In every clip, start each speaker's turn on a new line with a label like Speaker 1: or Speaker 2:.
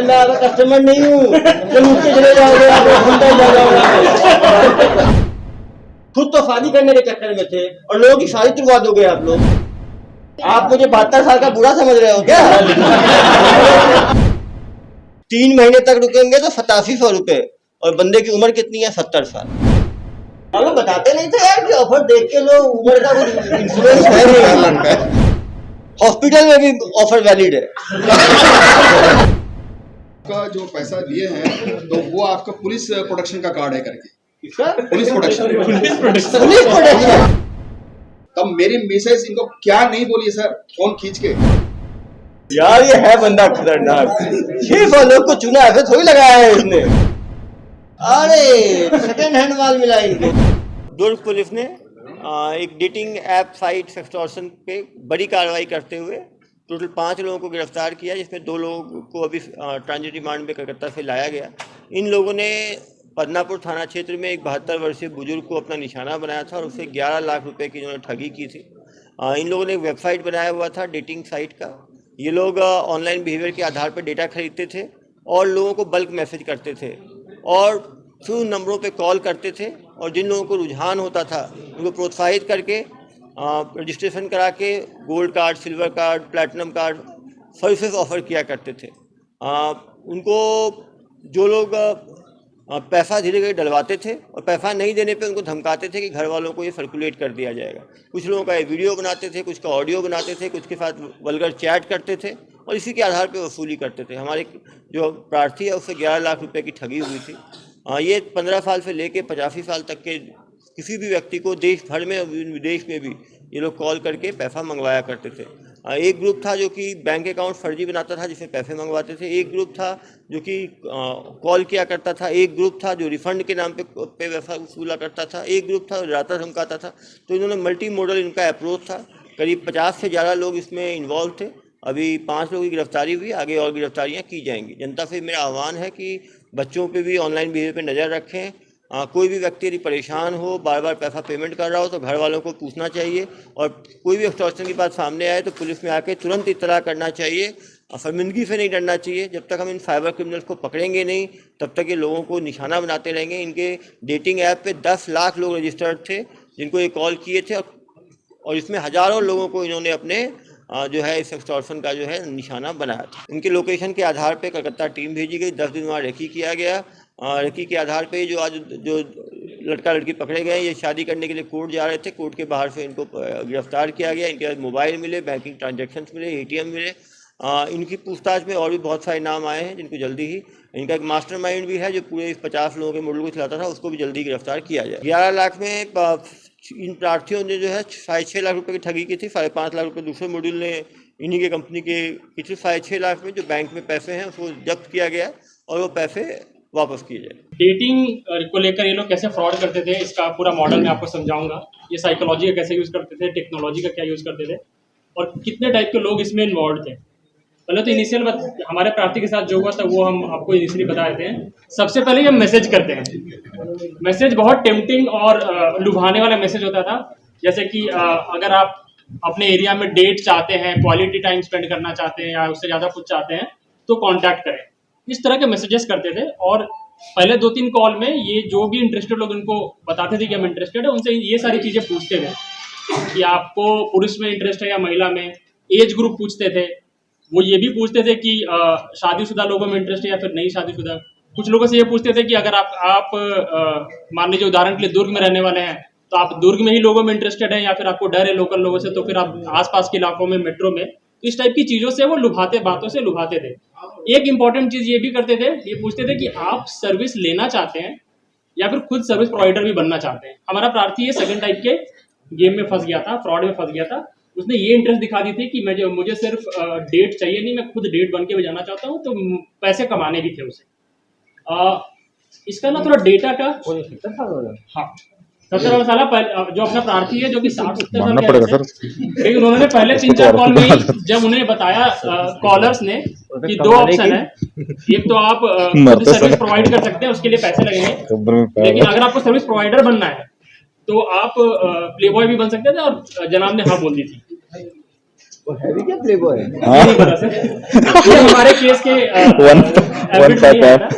Speaker 1: अरे मैं आपका कस्टमर नहीं हूँ, जब उठ के चले जाओगे आप घंटा जा जाओगे। खुद तो शादी करने के चक्कर में थे और लोगों की शादी तुड़वा दोगे आप लोग। आप मुझे 72 साल का बुरा समझ रहे हो क्या? 3 महीने तक रुकेंगे तो 8700 रुपए और बंदे की उम्र कितनी है? 70 साल। हम लोग बताते नहीं थे यार कि ऑफर देख के लोग उम्र का कुछ इंश्योरेंस है नहीं। हॉस्पिटल में भी ऑफर वैलिड है।
Speaker 2: का जो पैसा लिए हैं तो वो आपका पुलिस प्रोटेक्शन का कार्ड है करके।
Speaker 1: Police
Speaker 2: protection. तब मेरी मैसेज इनको क्या नहीं बोलिए सर फोन खींच के।
Speaker 1: यार ये है बंदा खतरनाक, 600 लोग को चुना है, थोड़ी लगाया है इसने। अरे सेकेंड हैंड माल मिला इनको। दुर्ग पुलिस ने एक डेटिंग ऐप साइट एक्सटॉर्शन पे बड़ी कार्रवाई करते हुए टोटल 5 लोगों को गिरफ्तार किया, जिसमें 2 लोगों को अभी ट्रांजिट रिमांड में कलकत्ता से लाया गया। इन लोगों ने पदनापुर थाना क्षेत्र में एक 72 वर्षीय बुजुर्ग को अपना निशाना बनाया था और उससे 11 लाख रुपए की इन्होंने ठगी की थी। इन लोगों ने एक वेबसाइट बनाया हुआ था डेटिंग साइट का। ये लोग ऑनलाइन बिहेवियर के आधार पर डेटा खरीदते थे और लोगों को बल्क मैसेज करते थे और थ्रू नंबरों पे कॉल करते थे और जिन लोगों को रुझान होता था उनको प्रोत्साहित करके रजिस्ट्रेशन करा के gold card, silver card, platinum card services offer किया करते थे। उनको जो लोग पैसा धीरे धीरे डलवाते थे और पैसा नहीं देने पे उनको धमकाते थे कि घर वालों को ये सर्कुलेट कर दिया जाएगा। कुछ लोगों का ये वीडियो बनाते थे, कुछ का ऑडियो बनाते थे, कुछ के साथ वल्गर चैट करते थे और इसी के आधार पे वसूली करते थे। हमारे जो प्रार्थी है उससे 11 लाख रुपए की ठगी हुई थी। ये 15 साल से लेके 85 साल तक के किसी भी व्यक्ति को देश भर में विदेश में भी ये लोग कॉल करके पैसा मंगवाया करते थे। एक ग्रुप था जो कि बैंक अकाउंट फर्जी बनाता था जिसमें पैसे मंगवाते थे, एक ग्रुप था जो कि कॉल किया करता था, एक ग्रुप था जो रिफंड के नाम पे पैसा वसूला करता था, एक ग्रुप था राता धमकाता था। तो इन्होंने मल्टी मॉडल इनका अप्रोच था। करीब 50 से ज़्यादा लोग इसमें इन्वॉल्व थे। अभी 5 लोगों की गिरफ्तारी हुई, आगे और गिरफ्तारियाँ की जाएंगी। जनता से मेरा आह्वान है कि बच्चों पे भी ऑनलाइन बिहेवियर पे नज़र रखें। कोई भी व्यक्ति यदि परेशान हो, बार बार पैसा पेमेंट कर रहा हो तो घर वालों को पूछना चाहिए और कोई भी एक्सटॉर्शन की बात सामने आए तो पुलिस में आके तुरंत इत्तला करना चाहिए। शर्मिंदगी से नहीं डरना चाहिए। जब तक हम इन साइबर क्रिमिनल्स को पकड़ेंगे नहीं तब तक ये लोगों को निशाना बनाते रहेंगे। इनके डेटिंग ऐप पे 10 लाख लोग रजिस्टर्ड थे जिनको ये कॉल किए थे और इसमें हज़ारों लोगों को इन्होंने अपने जो है इस एक्सटॉर्शन का जो है निशाना बनाया था। इनके लोकेशन के आधार पे कलकत्ता टीम भेजी गई, 10 दिन वहाँ रेकी किया गया। रेकी के आधार पे जो आज जो लड़का लड़की पकड़े गए ये शादी करने के लिए कोर्ट जा रहे थे। कोर्ट के बाहर से इनको गिरफ्तार किया गया। इनके मोबाइल मिले, बैंकिंग ट्रांजैक्शंस मिले, ATM मिले। इनकी पूछताछ में और भी बहुत सारे नाम आए हैं जिनको जल्दी ही, इनका एक मास्टरमाइंड भी है जो पूरे 50 लोगों के मॉडल को चलाता था, उसको भी जल्दी गिरफ्तार किया जाए। 11 लाख में इन प्रार्थियों ने जो है 6.5 लाख रुपए की ठगी की थी। 5.5 लाख रुपए दूसरे मॉड्यूल ने इन्हीं के कंपनी के किसी 6.5 लाख में जो बैंक में पैसे हैं उसको जब्त किया गया और वो पैसे वापस किए जाए।
Speaker 3: डेटिंग को लेकर ये लोग कैसे फ्रॉड करते थे इसका पूरा मॉडल मैं आपको समझाऊंगा। ये साइकोलॉजी का कैसे यूज़ करते थे, टेक्नोलॉजी का क्या यूज़ करते थे और कितने टाइप के लोग इसमें इन्वॉल्व थे। पहले तो इनिशियल हमारे प्रार्थी के साथ जो हुआ था वो हम आपको इनिशियली बता देते हैं। सबसे पहले ये मैसेज करते हैं। मैसेज बहुत टेम्पटिंग और लुभाने वाला मैसेज होता था। जैसे कि अगर आप अपने एरिया में डेट चाहते हैं, क्वालिटी टाइम स्पेंड करना चाहते हैं या उससे ज़्यादा कुछ चाहते हैं तो कॉन्टैक्ट करें, इस तरह के मैसेजेस करते थे। और पहले 2-3 कॉल में ये जो भी इंटरेस्टेड लोग उनको बताते थे कि हम इंटरेस्टेड है, उनसे ये सारी चीज़ें पूछते थे कि आपको पुरुष में इंटरेस्ट है या महिला में। एज ग्रुप पूछते थे। वो ये भी पूछते थे कि शादीशुदा लोगों में इंटरेस्ट है या फिर नहीं शादीशुदा। कुछ लोगों से ये पूछते थे कि अगर आप मान लीजिए उदाहरण के लिए दुर्ग में रहने वाले हैं तो आप दुर्ग में ही लोगों में इंटरेस्टेड हैं या फिर आपको डर है लोकल लोगों से तो फिर आप आसपास के इलाकों में, मेट्रो में। तो इस टाइप की चीज़ों से वो बातों से लुभाते थे। एक इंपॉर्टेंट चीज़ ये भी करते थे, ये पूछते थे कि आप सर्विस लेना चाहते हैं या फिर खुद सर्विस प्रोवाइडर भी बनना चाहते हैं। हमारा प्रार्थी ये सेकंड टाइप के गेम में फंस गया था, फ्रॉड में फंस गया था। उसने ये इंटरेस्ट दिखा दी थी कि मुझे सिर्फ डेट चाहिए नहीं, मैं खुद डेट बन के भी जाना चाहता हूँ, तो पैसे कमाने भी थे उसे। इसका ना थोड़ा डेटा का हाँ 70 साल जो अपना प्रार्थी है जो कि 60-70 साल के, लेकिन उन्होंने पहले 3-4 कॉल में जब उन्हें बताया कॉलर्स ने कि 2 ऑप्शन है, एक तो आप सर्विस प्रोवाइड कर सकते हैं, उसके लिए पैसे लगेंगे, लेकिन अगर आपको सर्विस प्रोवाइडर बनना है तो आप प्लेबॉय भी बन सकते थे और जनाब ने हाँ बोल दी थी।
Speaker 1: वो हैवी क्या प्लेबॉय है?
Speaker 3: नहीं पता सर, ये हमारे केस के evidence नहीं है ना।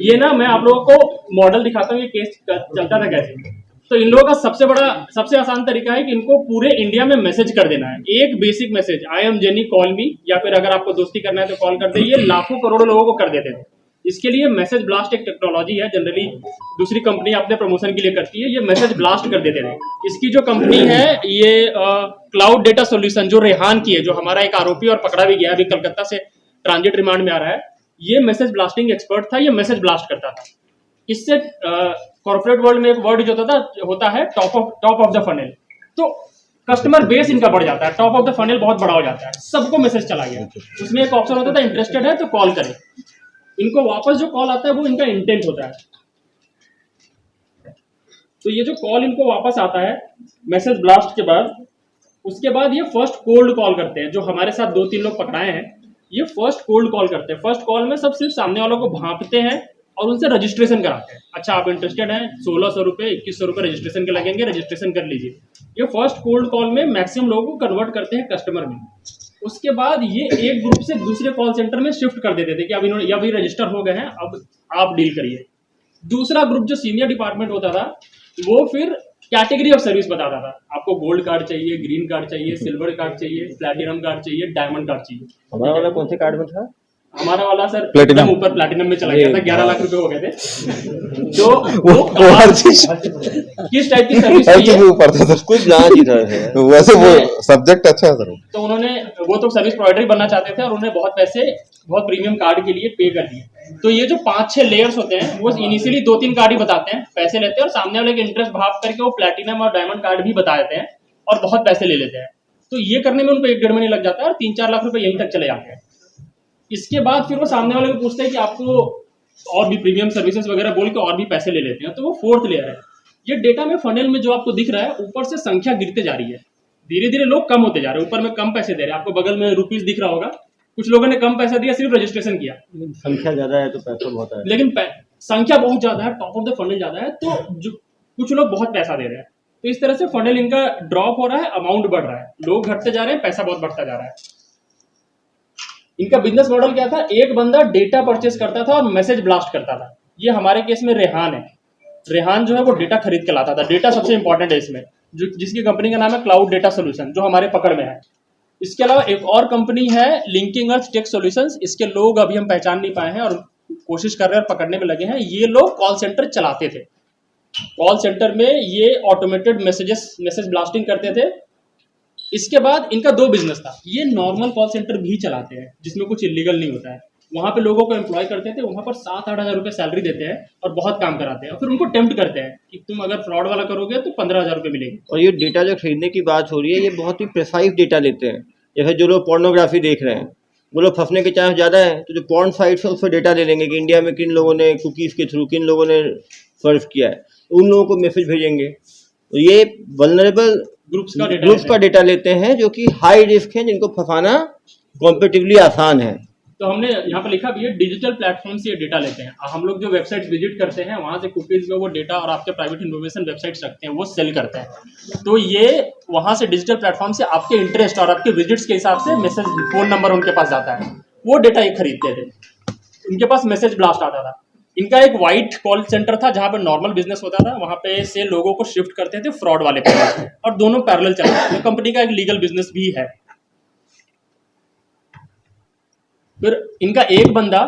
Speaker 3: ये ना मैं आप लोगों को मॉडल दिखाता हूँ, ये केस चलता था कैसे। तो इन लोगों का सबसे आसान तरीका है कि इनको पूरे इंडिया में मैसेज कर देना है, एक basic message, I am jenny call मी, या फिर अगर आपको दोस्ती करना है तो कॉल कर दे। ये लाखों करोड़ों लोगों को कर देते थे। इसके लिए मैसेज ब्लास्ट एक टेक्नोलॉजी है, जनरली दूसरी कंपनी अपने प्रमोशन के लिए करती है, ये मैसेज ब्लास्ट कर देते थे। इसकी जो कंपनी है ये क्लाउड डेटा सॉल्यूशन, जो रेहान की है, जो हमारा एक आरोपी और पकड़ा भी गया, अभी कलकत्ता से ट्रांजिट रिमांड में आ रहा है, ये मैसेज ब्लास्टिंग एक्सपर्ट था, ये मैसेज ब्लास्ट करता था। इससे कॉर्पोरेट वर्ल्ड में एक वर्ड जो होता है टॉप ऑफ द फनल, तो कस्टमर बेस इनका बढ़ जाता है, टॉप ऑफ द फनल बहुत बड़ा हो जाता है, सबको मैसेज चला गया। उसमें एक ऑप्शन होता था इंटरेस्टेड है तो कॉल करें, इनको वापस जो कॉल आता है वो इनका इंटेंट होता है। तो ये जो कॉल इनको वापस आता है मैसेज ब्लास्ट के बाद, उसके बाद ये फर्स्ट कोल्ड कॉल करते हैं। जो हमारे साथ 2-3 लोग पकड़ाए हैं, ये फर्स्ट कोल्ड कॉल करते हैं। फर्स्ट कॉल में सब सिर्फ सामने वालों को भांपते हैं और उनसे रजिस्ट्रेशन कराते हैं। अच्छा आप इंटरेस्टेड हैं, 1600 रुपये 2100 रुपये रजिस्ट्रेशन के लगेंगे, रजिस्ट्रेशन कर लीजिए। ये फर्स्ट कोल्ड कॉल में मैक्सिमम लोगों को कन्वर्ट करते हैं कस्टमर में। उसके बाद ये एक ग्रुप से दूसरे कॉल सेंटर में शिफ्ट कर देते थे कि अब इन्होंने अभी रजिस्टर हो गए हैं, अब आप डील करिए। दूसरा ग्रुप जो सीनियर डिपार्टमेंट होता था, वो फिर कैटेगरी ऑफ सर्विस बताता था, आपको गोल्ड कार्ड चाहिए, ग्रीन कार्ड चाहिए, सिल्वर कार्ड चाहिए, प्लैटिनम कार्ड चाहिए, डायमंड कार्ड चाहिए।
Speaker 1: हमारा वाला कौन से कार्ड में था?
Speaker 3: हमारा वाला सर
Speaker 4: प्लेटिनम,
Speaker 3: ऊपर प्लैटिनम में चला गया था, 11 लाख रुपए हो गए थे। तो
Speaker 4: वो हर चीज
Speaker 3: किस टाइप की सर्विस
Speaker 4: हर चीज
Speaker 3: चाहिए,
Speaker 4: ऊपर था सर।
Speaker 1: कुछ ना जी था
Speaker 4: वैसे वो सब्जेक्ट अच्छा है सर।
Speaker 3: तो उन्होंने वो तो सर्विस प्रोवाइडर ही बनना चाहते थे और उन्हें बहुत प्रीमियम कार्ड के लिए पे कर दिए। तो ये जो 5-6 लेयर्स होते हैं, वो इनिशियली 2-3 कार्ड ही बताते हैं, पैसे लेते हैं और सामने वाले के इंटरेस्ट भाप करके वो प्लैटिनम और डायमंड कार्ड भी बता देते हैं और बहुत पैसे ले लेते हैं। तो ये करने में उनको 1-1.5 महीने लग जाता है और 3-4 लाख रुपए यहीं तक चले जाते हैं। इसके बाद फिर वो सामने वाले को पूछते हैं कि आपको और भी प्रीमियम सर्विसेज वगैरह बोल के और भी पैसे ले लेते हैं। तो वो 4th लेयर है। ये डेटा में फनल में जो आपको दिख रहा है, ऊपर से संख्या गिरते जा रही है, धीरे धीरे लोग कम होते जा रहे हैं, ऊपर में कम पैसे दे रहे हैं। आपको बगल में रुपीस दिख रहा होगा, कुछ लोगों ने कम पैसा दिया, सिर्फ रजिस्ट्रेशन किया।
Speaker 1: संख्या ज्यादा है तो पैसा बहुत है,
Speaker 3: लेकिन संख्या बहुत ज्यादा है, टॉप ऑफ द फनल ज्यादा है, तो जो कुछ लोग बहुत पैसा दे रहे हैं। तो इस तरह से फनल इनका ड्रॉप हो रहा है, अमाउंट बढ़ रहा है, लोग घटते जा रहे हैं, पैसा बहुत बढ़ता जा रहा है। इनका बिजनेस मॉडल क्या था? एक बंदा डेटा परचेस करता था और मैसेज ब्लास्ट करता था। ये हमारे केस में रेहान है। रेहान जो है वो डेटा खरीद के लाता था। डेटा सबसे इंपॉर्टेंट है इसमें, जिसकी कंपनी का नाम है क्लाउड डेटा सॉल्यूशन, जो हमारे पकड़ में है। इसके अलावा एक और कंपनी है लिंकिंग अर्थ टेक सॉल्यूशंस। इसके लोग अभी हम पहचान नहीं पाए हैं और कोशिश कर रहे हैं और पकड़ने में लगे हैं। ये लोग कॉल सेंटर चलाते थे। कॉल सेंटर में ये ऑटोमेटेड मैसेज ब्लास्टिंग करते थे। इसके बाद इनका 2 बिजनेस था। ये नॉर्मल कॉल सेंटर भी चलाते हैं जिसमें कुछ इलीगल नहीं होता है। वहाँ पे लोगों को एम्प्लॉय करते थे, वहाँ पर 7-8 हज़ार रुपये सैलरी देते हैं और बहुत काम कराते हैं और फिर उनको टेम्प्ट करते हैं कि तुम अगर फ्रॉड वाला करोगे तो 15,000 रुपये मिलेंगे।
Speaker 1: और ये डेटा जो खरीदने की बात हो रही है, ये बहुत ही प्रिसाइज डेटा लेते हैं। जैसे जो लोग पोर्नोग्राफी देख रहे हैं, वो लोग फंसने के चांस ज़्यादा है, तो जो पोर्न साइट्स है उस पर डेटा ले लेंगे कि इंडिया में किन लोगों ने कुकीज़ के थ्रू किन लोगों ने सर्फ किया है, उन लोगों को मैसेज भेजेंगे। तो ये वल्नरेबल ग्रुप्स का डेटा लेते हैं जो कि हाई रिस्क है, जिनको फंसाना कॉम्पिटिटिवली आसान है।
Speaker 3: तो हमने यहाँ पर लिखा भी है डिजिटल प्लेटफॉर्म से ये डेटा लेते हैं। हम लोग जो वेबसाइट विजिट करते हैं वहाँ से कुकीज़ में वो डेटा और आपके प्राइवेट इन्फॉर्मेशन वेबसाइट्स रखते हैं, वो सेल करते हैं। तो ये वहाँ से डिजिटल प्लेटफॉर्म से आपके इंटरेस्ट और आपके विजिट्स के हिसाब से मैसेज, फ़ोन नंबर उनके पास जाता है, वो डेटा ये खरीदते थे। उनके पास मैसेज ब्लास्ट आता था। इनका एक वाइट कॉल सेंटर था जहाँ पे नॉर्मल बिजनेस होता था, वहाँ पे से लोगों को शिफ्ट करते थे फ्रॉड वाले पे, और दोनों पैरेलल चल रहे थे। कंपनी का एक लीगल बिजनेस भी है। फिर इनका एक बंदा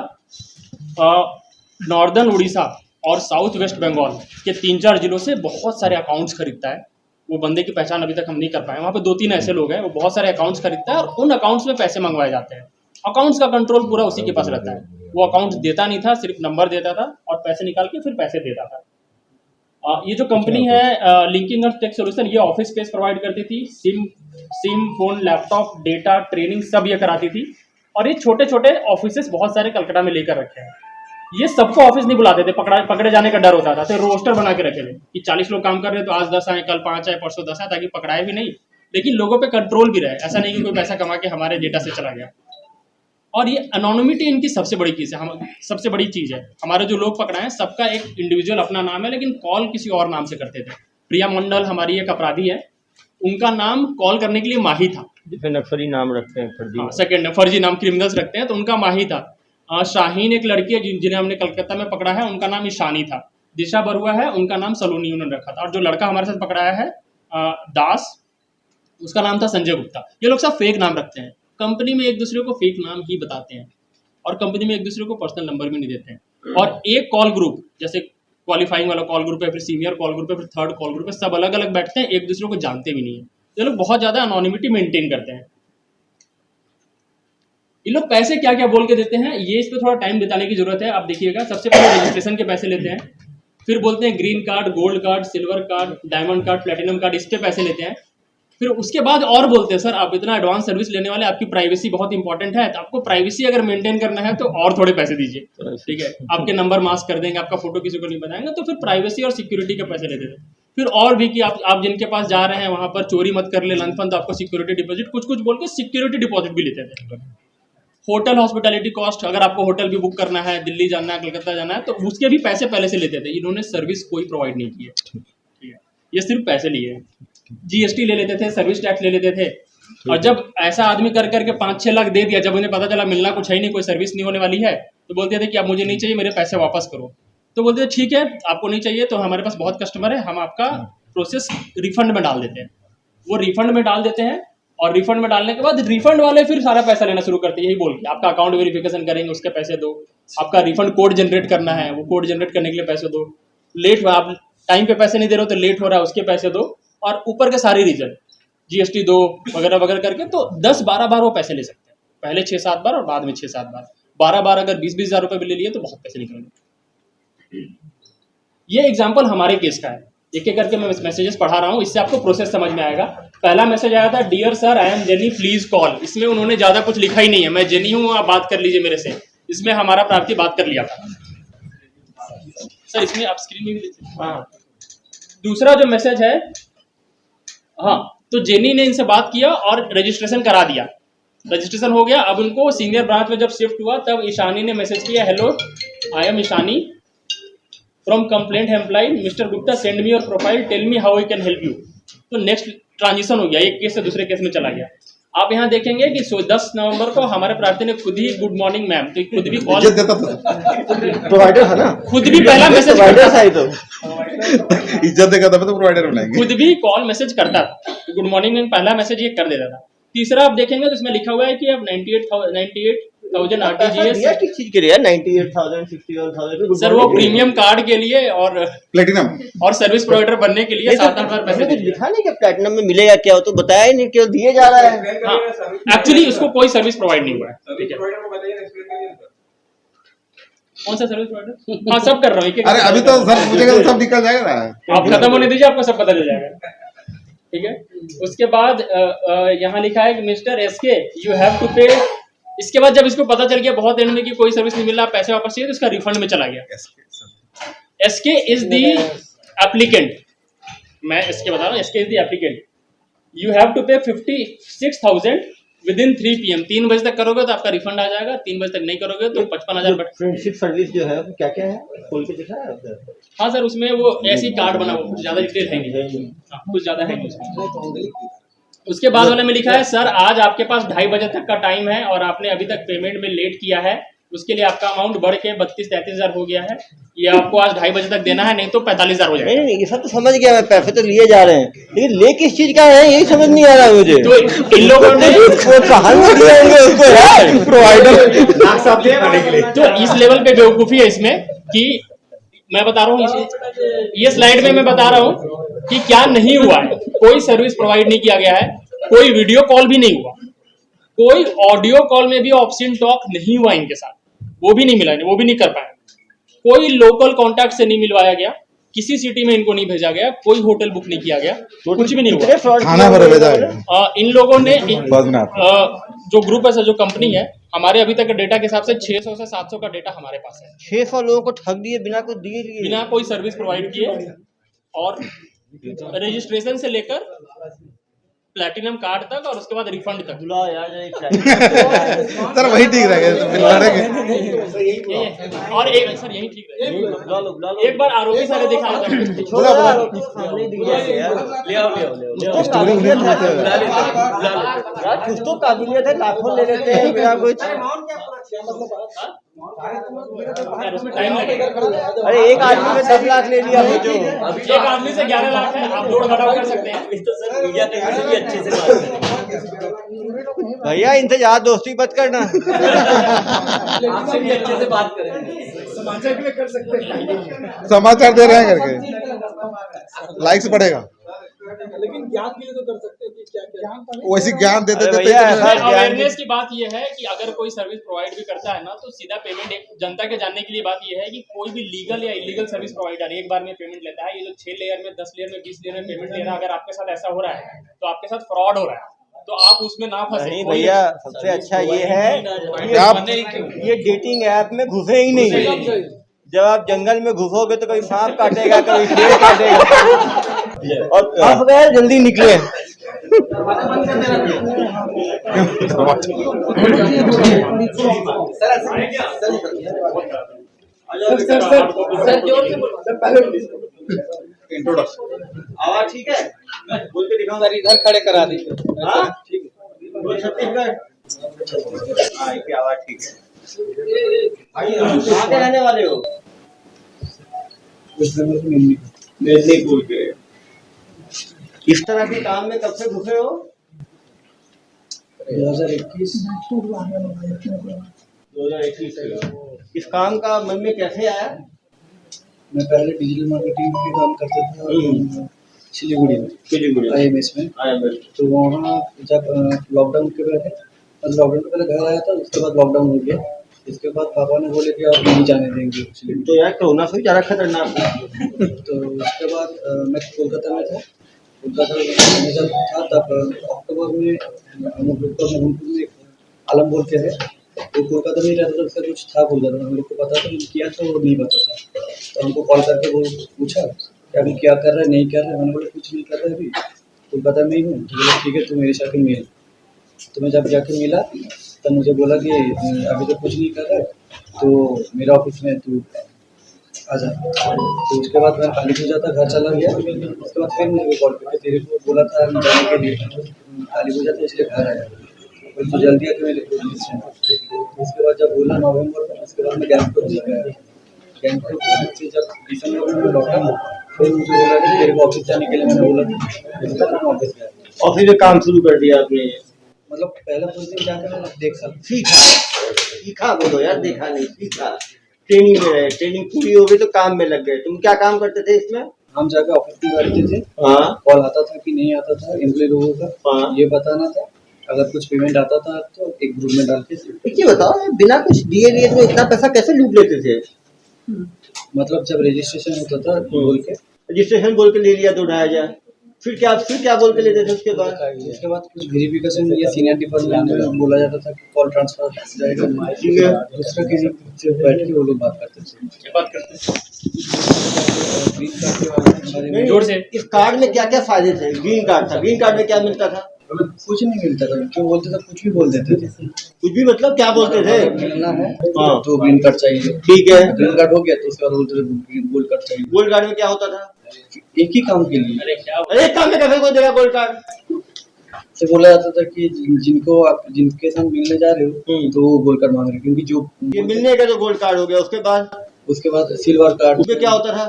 Speaker 3: नॉर्दर्न उड़ीसा और साउथ वेस्ट बंगाल के 3-4 जिलों से बहुत सारे अकाउंट्स खरीदता है। वो बंदे की पहचान अभी तक हम नहीं कर पाए। वहाँ पे 2-3 ऐसे लोग हैं, वो बहुत सारे अकाउंट्स खरीदता है और उन अकाउंट्स में पैसे मंगवाए जाते हैं। अकाउंट्स का कंट्रोल पूरा उसी के पास रहता है। वो अकाउंट्स देता नहीं था, सिर्फ नंबर देता था और पैसे निकाल के फिर पैसे देता था। ये जो कंपनी है लिंकिंग अर्थ टेक सॉल्यूशन, ये ऑफिस स्पेस प्रोवाइड करती थी, SIM phone, laptop, data, training सब ये कराती थी। और ये छोटे छोटे ऑफिसेस बहुत सारे कलकत्ता में लेकर रखे हैं। ये सबको ऑफिस नहीं बुलाते थे, पकड़े जाने का डर होता था। तो रोस्टर बना के रखे थे कि 40 लोग काम कर रहे हैं तो आज 10 आए, कल 5 आए, परसों 10 आए, ताकि पकड़ाए भी नहीं, लेकिन लोगों पे कंट्रोल भी रहे। ऐसा नहीं कि कोई पैसा कमा के हमारे डेटा से चला गया। और ये एनोनिमिटी इनकी सबसे बड़ी चीज़ है, सबसे बड़ी चीज़ है। हमारे जो लोग पकड़ाए हैं सबका एक इंडिविजुअल अपना नाम है, लेकिन कॉल किसी और नाम से करते थे। प्रिया मंडल हमारी एक अपराधी है, उनका नाम कॉल करने के लिए माही था।
Speaker 1: जिसमें नक्सली नाम रखते हैं फर्जी।
Speaker 3: हाँ, सेकंड फर्जी नाम क्रिमिनल्स रखते हैं, तो उनका माही था। शाहीन एक लड़की है जिन्हें हमने कलकत्ता में पकड़ा है, उनका नाम ईशानी था। दिशा बरुआ है, उनका नाम सलोनी उन्होंने रखा था। और जो लड़का हमारे साथ पकड़ाया है दास, उसका नाम था संजय गुप्ता। ये लोग सब फेक नाम रखते हैं, कंपनी में एक दूसरे को फेक नाम ही बताते हैं और कंपनी में एक दूसरे को पर्सनल नंबर भी नहीं देते हैं। और एक कॉल ग्रुप, जैसे क्वालिफाइंग वाला कॉल ग्रुप है, फिर सीनियर कॉल ग्रुप है, फिर थर्ड कॉल ग्रुप है, सब अलग अलग बैठते हैं, एक दूसरे को जानते भी नहीं है। ये लोग बहुत ज़्यादा अनोनिमिटी मेंटेन करते हैं। ये लोग पैसे क्या क्या बोल के देते हैं, ये इस पर थोड़ा टाइम बिताने की जरूरत है। आप देखिएगा, सबसे पहले रजिस्ट्रेशन के पैसे लेते हैं, फिर बोलते हैं green card, gold card, silver card, diamond card, platinum card, इस पे पैसे लेते हैं। फिर उसके बाद और बोलते हैं सर आप इतना एडवांस सर्विस लेने वाले, आपकी प्राइवेसी बहुत इंपॉर्टेंट है, तो आपको प्राइवेसी अगर मेंटेन करना है तो और थोड़े पैसे दीजिए, ठीक है। आपके नंबर मास्क कर देंगे, आपका फोटो किसी को नहीं बताएंगे, तो फिर प्राइवेसी और सिक्योरिटी के पैसे लेते थे। फिर और भी कि आप जिनके पास जा रहे हैं वहां पर चोरी मत कर ले लंदन, तो आपको सिक्योरिटी डिपॉजिट कुछ कुछ बोल के सिक्योरिटी डिपॉजिट भी लेते थे। होटल हॉस्पिटैलिटी कॉस्ट, अगर आपको होटल भी बुक करना है, दिल्ली जाना है, कलकत्ता जाना है, तो उसके भी पैसे पहले से लेते थे। इन्होंने सर्विस कोई प्रोवाइड नहीं की है, ठीक है, ये सिर्फ पैसे लिए हैं। जीएसटी ले लेते थे, सर्विस टैक्स ले लेते थे। और जब ऐसा आदमी कर करके 5-6 लाख दे दिया, जब उन्हें पता चला मिलना कुछ है ही नहीं, कोई सर्विस नहीं होने वाली है, तो बोलते थे कि अब मुझे नहीं चाहिए, मेरे पैसे वापस करो। तो बोलते थे ठीक है, आपको नहीं चाहिए तो हमारे पास बहुत कस्टमर है, हम आपका प्रोसेस रिफंड में डाल देते हैं। वो रिफंड में डाल देते हैं और रिफंड में डालने के बाद रिफंड वाले फिर सारा पैसा लेना शुरू करते हैं, यही बोल के आपका अकाउंट वेरिफिकेशन करेंगे, उसके पैसे दो, आपका रिफंड कोड जनरेट करना है, वो कोड जनरेट करने के लिए पैसे दो, लेट आप टाइम पे पैसे नहीं दे रहे हो तो लेट हो रहा है, उसके पैसे दो, और ऊपर के सारी रीजन जीएसटी दो वगैरह वगैरह करके, तो 10-12 बार वो पैसे ले सकते हैं। पहले 6-7 बार और बाद में 6-7 बार, 12 बार अगर 20-20 हज़ार रुपये भी ले लिए तो बहुत पैसे निकलेंगे। ये एग्जाम्पल हमारे केस का है, एक एक करके मैं मैसेजेस पढ़ा रहा हूँ, इससे आपको प्रोसेस समझ में आएगा। पहला मैसेज आया था, dear sir I am Jenny please call. इसमें उन्होंने ज्यादा कुछ लिखा ही नहीं है, मैं जेनी हूँ आप बात कर लीजिए मेरे से। इसमें हमारा प्रार्थी बात कर लिया था सर, इसमें आप स्क्रीन में भी देखिए। हाँ, दूसरा जो मैसेज है, हाँ, तो जेनी ने इनसे बात किया और रजिस्ट्रेशन करा दिया, रजिस्ट्रेशन हो गया। अब उनको सीनियर ब्रांच में जब शिफ्ट हुआ तब ईशानी ने मैसेज किया, hello I am Ishani from complaint employ mister Gupta, send me your profile, tell me how I can help you. तो नेक्स्ट ट्रांजिशन हो गया, एक केस से दूसरे केस में चला गया। आप यहाँ देखेंगे कि 10 नवंबर को हमारे प्रार्थी ने खुद ही गुड मॉर्निंग मैम, तो खुद भी कॉल
Speaker 4: प्रोवाइडर था ना,
Speaker 3: खुद भी पहला मैसेज
Speaker 1: प्रोवाइडर था, तो
Speaker 4: इज्जत देगा तब तो प्रोवाइडर बनाएंगे।
Speaker 3: खुद भी कॉल मैसेज करता था, तो गुड मॉर्निंग मैम पहला मैसेज ये कर देता था। तीसरा आप देखेंगे तो इसमें लिखा हुआ है कि अब 98,000 आरटीजीएस
Speaker 1: किस चीज के लिए 98,000 61,000
Speaker 3: सर, वो प्रीमियम कार्ड के लिए और
Speaker 2: प्लेटिनम
Speaker 3: और सर्विस प्रोवाइडर बनने के लिए 7-8 बार पैसे
Speaker 1: कुछ
Speaker 3: दे।
Speaker 1: लिखा नहीं कि प्लैटिनम में मिलेगा क्या, हो तो बताया ही नहीं, केवल दिए जा रहा है।
Speaker 3: हाँ, एक्चुअली उसको कोई सर्विस प्रोवाइड नहीं हुआ है, ठीक है। कौन सा सर्विस प्रोवाइडर? हाँ, सब कर रहा हूँ।
Speaker 2: अरे अभी तो सर पूछेगा तो सब निकल जाएगा ना,
Speaker 3: आप खत्म होने दीजिए, आपको सब पता चल जाएगा, ठीक है। उसके बाद यहाँ लिखा है कि mister SK you have to pay. इसके बाद जब इसको पता चल गया बहुत एंड में कि कोई सर्विस नहीं मिल रहा, पैसे वापस चाहिए, तो इसका रिफंड में चला गया। एसके इज द एप्लीकेंट, मैं एसके बता रहा हूँ, SK is the applicant. You have to pay 56,000 within 3 PM। 3 बजे तक करोगे तो आपका रिफंड आ जाएगा, 3 बजे तक नहीं करोगे तो 55,000।
Speaker 1: फ्रेंडशिप सर्विस जो है क्या क्या है, खोल के दिखा है?
Speaker 3: हाँ सर, उसमें वो ऐसी कार्ड बना, वो ज्यादा डिटेल है नहीं, हाँ, कुछ ज्यादा है नहीं उसमें। उसके बाद वाले में लिखा है, सर आज आपके पास 2:30 बजे तक का टाइम है और आपने अभी तक पेमेंट में लेट किया है, उसके लिए आपका अमाउंट बढ़ के 32-33 हज़ार हो गया है, ये आपको आज 2:30 बजे तक देना है, नहीं तो 45 हज़ार हो जाएगा।
Speaker 1: नहीं, ये सब तो समझ गया मैं, पैसे तो लिए जा रहे हैं, लेकिन ले किस चीज का है यही समझ नहीं आ रहा मुझे।
Speaker 3: तो इन लोगों ने
Speaker 1: प्रोत्साहन में दिया होंगे उसको यार, प्रोवाइडर।
Speaker 3: तो इस लेवल पे बेवकूफ़ी है इसमें कि मैं बता रहा हूँ, ये स्लाइड में मैं बता रहा हूँ कि क्या नहीं हुआ है। कोई सर्विस प्रोवाइड नहीं किया गया है, कोई वीडियो कॉल भी नहीं हुआ, कोई ऑडियो कॉल में भी ऑप्शन टॉक नहीं हुआ इनके साथ, वो भी नहीं मिला, वो भी नहीं कर पाए। कोई लोकल कॉन्टैक्ट से नहीं मिलवाया गया, किसी सिटी में इनको नहीं भेजा गया, कोई होटल बुक नहीं किया गया, कुछ भी नहीं हुआ।
Speaker 4: खाना भर भेजा है।
Speaker 3: इन लोगों ने जो ग्रुप है, जो कंपनी है, हमारे अभी तक के डेटा के हिसाब से 600 से 700 का डेटा हमारे पास है।
Speaker 1: 600 लोगों को ठग दिए बिना कुछ दिए लिए,
Speaker 3: बिना कोई सर्विस प्रोवाइड किए, और रजिस्ट्रेशन से लेकर प्लैटिनम कार्ड तक और उसके बाद रिफंड तक।
Speaker 1: बुलाओ यार
Speaker 4: सर वही ठीक रहेगा फिर लड़ेंगे
Speaker 3: यही है। और एक सर यही ठीक है,
Speaker 1: बुला लो
Speaker 3: एक बार आरोपी सर दिखाया था।
Speaker 1: छोड़ो यार, सामने दिख जाएगा यार। ले आओ कुछ तो काबिलियत है, बुला यार, कुछ तो काबिलियत है, लाखों ले लेते हैं बिना कुछ।
Speaker 3: यार उसमें टाइम लगेगा।
Speaker 1: अरे एक आदमी में 10 लाख ले लिया वो जो।
Speaker 3: एक आदमी से 11 लाख है, आप जोड़ घटाव कर सकते हैं।
Speaker 1: मीडिया पे किसी भी अच्छे से बात करें। भैया इनसे यार दोस्ती मत करना। आपसे भी अच्छे से बात करें।
Speaker 2: समाचार के लिए कर सकते हैं,
Speaker 4: समाचार दे रहे हैं करके लाइक्स बढ़ेगा,
Speaker 2: लेकिन ज्ञान के लिए तो कर सकते हैं कि क्या
Speaker 4: वैसे ज्ञान देते
Speaker 1: अरे
Speaker 4: देते
Speaker 1: भैया, ऐसा
Speaker 3: अवेयरनेस की बात यह है कि अगर कोई सर्विस प्रोवाइड भी करता है ना, तो सीधा पेमेंट जनता के जानने के लिए बात यह है कि कोई भी लीगल या इलीगल सर्विस प्रोवाइडर एक बार में पेमेंट लेता है। ये जो 6 लेयर में, 10 लेयर में, 20 लेयर में पेमेंट ले रहा है, अगर आपके साथ ऐसा हो रहा है तो आपके साथ फ्रॉड हो रहा है, तो आप उसमें ना फंसे।
Speaker 1: नहीं भैया, सबसे अच्छा ये है कि आप ये डेटिंग ऐप में घुसे ही नहीं। जब आप जंगल में घुसोगे तो कभी सांप काटेगा, कभी शेर काटेगा, और फंस गए जल्दी निकले। आवाज ठीक है, बोल के दिखाओ।
Speaker 5: सर इधर खड़े करा दीजिए।
Speaker 1: हाँ ठीक है, बोल छत्तीसगढ़। हाँ इसकी आवाज ठीक है। कहाँ के रहने वाले हो? मेदिनीपुर के। इस तरह के काम में कब से घुसे हो?
Speaker 5: 2021
Speaker 1: से। इस काम का मन में कैसे आया?
Speaker 5: मैं पहले डिजिटल मार्केटिंग के काम करता था सिलीगुड़ी में, IMS में। तो वहाँ जब लॉकडाउन के पहले, लॉकडाउन के पहले घर आया था, उसके बाद लॉकडाउन हो गया। इसके बाद पापा ने बोले कि आप नहीं जाने देंगे सिलीगुड़ी।
Speaker 1: तो यार कोरोना से ज़्यादा खतरनाक था।
Speaker 5: तो उसके बाद मैं कोलकाता में था। कोलकाता में जब था तब अक्टूबर में हम लोग में आलम बोल के है, तो कोलकाता में ही रहता था। उसका कुछ था कोलकाता में, हम लोग को पता था, किया था वो नहीं पता था। तो हमको कॉल करके वो पूछा कि अभी क्या कर रहे हैं, नहीं कर रहे हैं। मैंने बोला कुछ नहीं कर रहे अभी, कोलकाता में ही हूँ। तो बोला ठीक है, तो मेरे साथ मिल। तो मैं जब जाके मिला तब मुझे बोला कि अभी तो कुछ नहीं कर रहा है, तो मेरा ऑफिस में तू आ जा। तो उसके बाद मैं काली पूजा था, घर चला गया। उसके बाद फिर मुझे कॉल करके तेरे को बोला था जाने के लिए, काली पूजा था इसलिए घर आया, तो जल्दी आके मेरे को। उसके बाद जब बोला नवंबर में, उसके बाद मैं गैंगटॉक गया। गैंगटॉक से जब दिसंबर में लौटा, फिर मुझे बोला कि तेरे को ऑफिस जाने के लिए। मैंने बोला ऑफिस गया,
Speaker 1: ऑफिस में काम शुरू कर दिया आपने?
Speaker 5: मतलब पहला कुछ दिन जाकर मैंने देखा,
Speaker 1: सीखा बोलो यार, देखा नहीं सीखा। ट्रेनिंग में रहे, ट्रेनिंग पूरी हो गई तो काम में लग गए। तुम क्या काम करते थे इसमें?
Speaker 5: हम जाकर ऑफिस में बैठते थे।
Speaker 1: हाँ
Speaker 5: कॉल आता था कि नहीं आता था, एम्प्लॉय लोगों का
Speaker 1: हाँ।
Speaker 5: ये बताना था। अगर कुछ पेमेंट आता था तो एक ग्रुप में डाल के।
Speaker 1: ये बताओ, बिना कुछ दिए तुम इतना पैसा कैसे लूट लेते थे?
Speaker 5: मतलब जब रजिस्ट्रेशन होता था बोल के,
Speaker 1: रजिस्ट्रेशन बोल के ले लिया तो 2,500, फिर क्या बोल के लेते थे उसके बाद?
Speaker 5: उसके बाद कुछ वेरिफिकेशन या सीनियर डिपार्टमेंट में बोला जाता था कि कॉल ट्रांसफर जाएगा, दूसरा किसी से बैठ के वो लोग बात करते थे। ग्रीन कार्ड के बारे में
Speaker 3: जोर से।
Speaker 1: इस कार्ड में क्या क्या फायदे थे? ग्रीन कार्ड था, ग्रीन कार्ड में क्या मिलता था?
Speaker 5: कुछ नहीं मिलता था, जो बोलते थे कुछ भी बोल देते थे।
Speaker 1: कुछ भी मतलब क्या बोलते थे?
Speaker 5: मिलना है
Speaker 1: हाँ।
Speaker 5: तो ग्रीन कार्ड चाहिए,
Speaker 1: ठीक है।
Speaker 5: ग्रीन कार्ड हो गया तो उसके बाद बोलते थे गोल्ड कार्ड चाहिए।
Speaker 1: गोल्ड कार्ड में क्या होता था?
Speaker 5: एक ही काम के लिए
Speaker 1: अरे काम में कैसे कोई देगा गोल्ड कार्ड?
Speaker 5: से बोला जाता था कि जिनको आप जिनके साथ मिलने जा रहे हो तो वो गोल्ड कार्ड मांग रहे हैं, क्योंकि जो
Speaker 1: ये मिलने का तो गोल्ड कार्ड हो गया, उसके बाद
Speaker 5: सिल्वर कार्ड
Speaker 1: उसमें क्या होता था?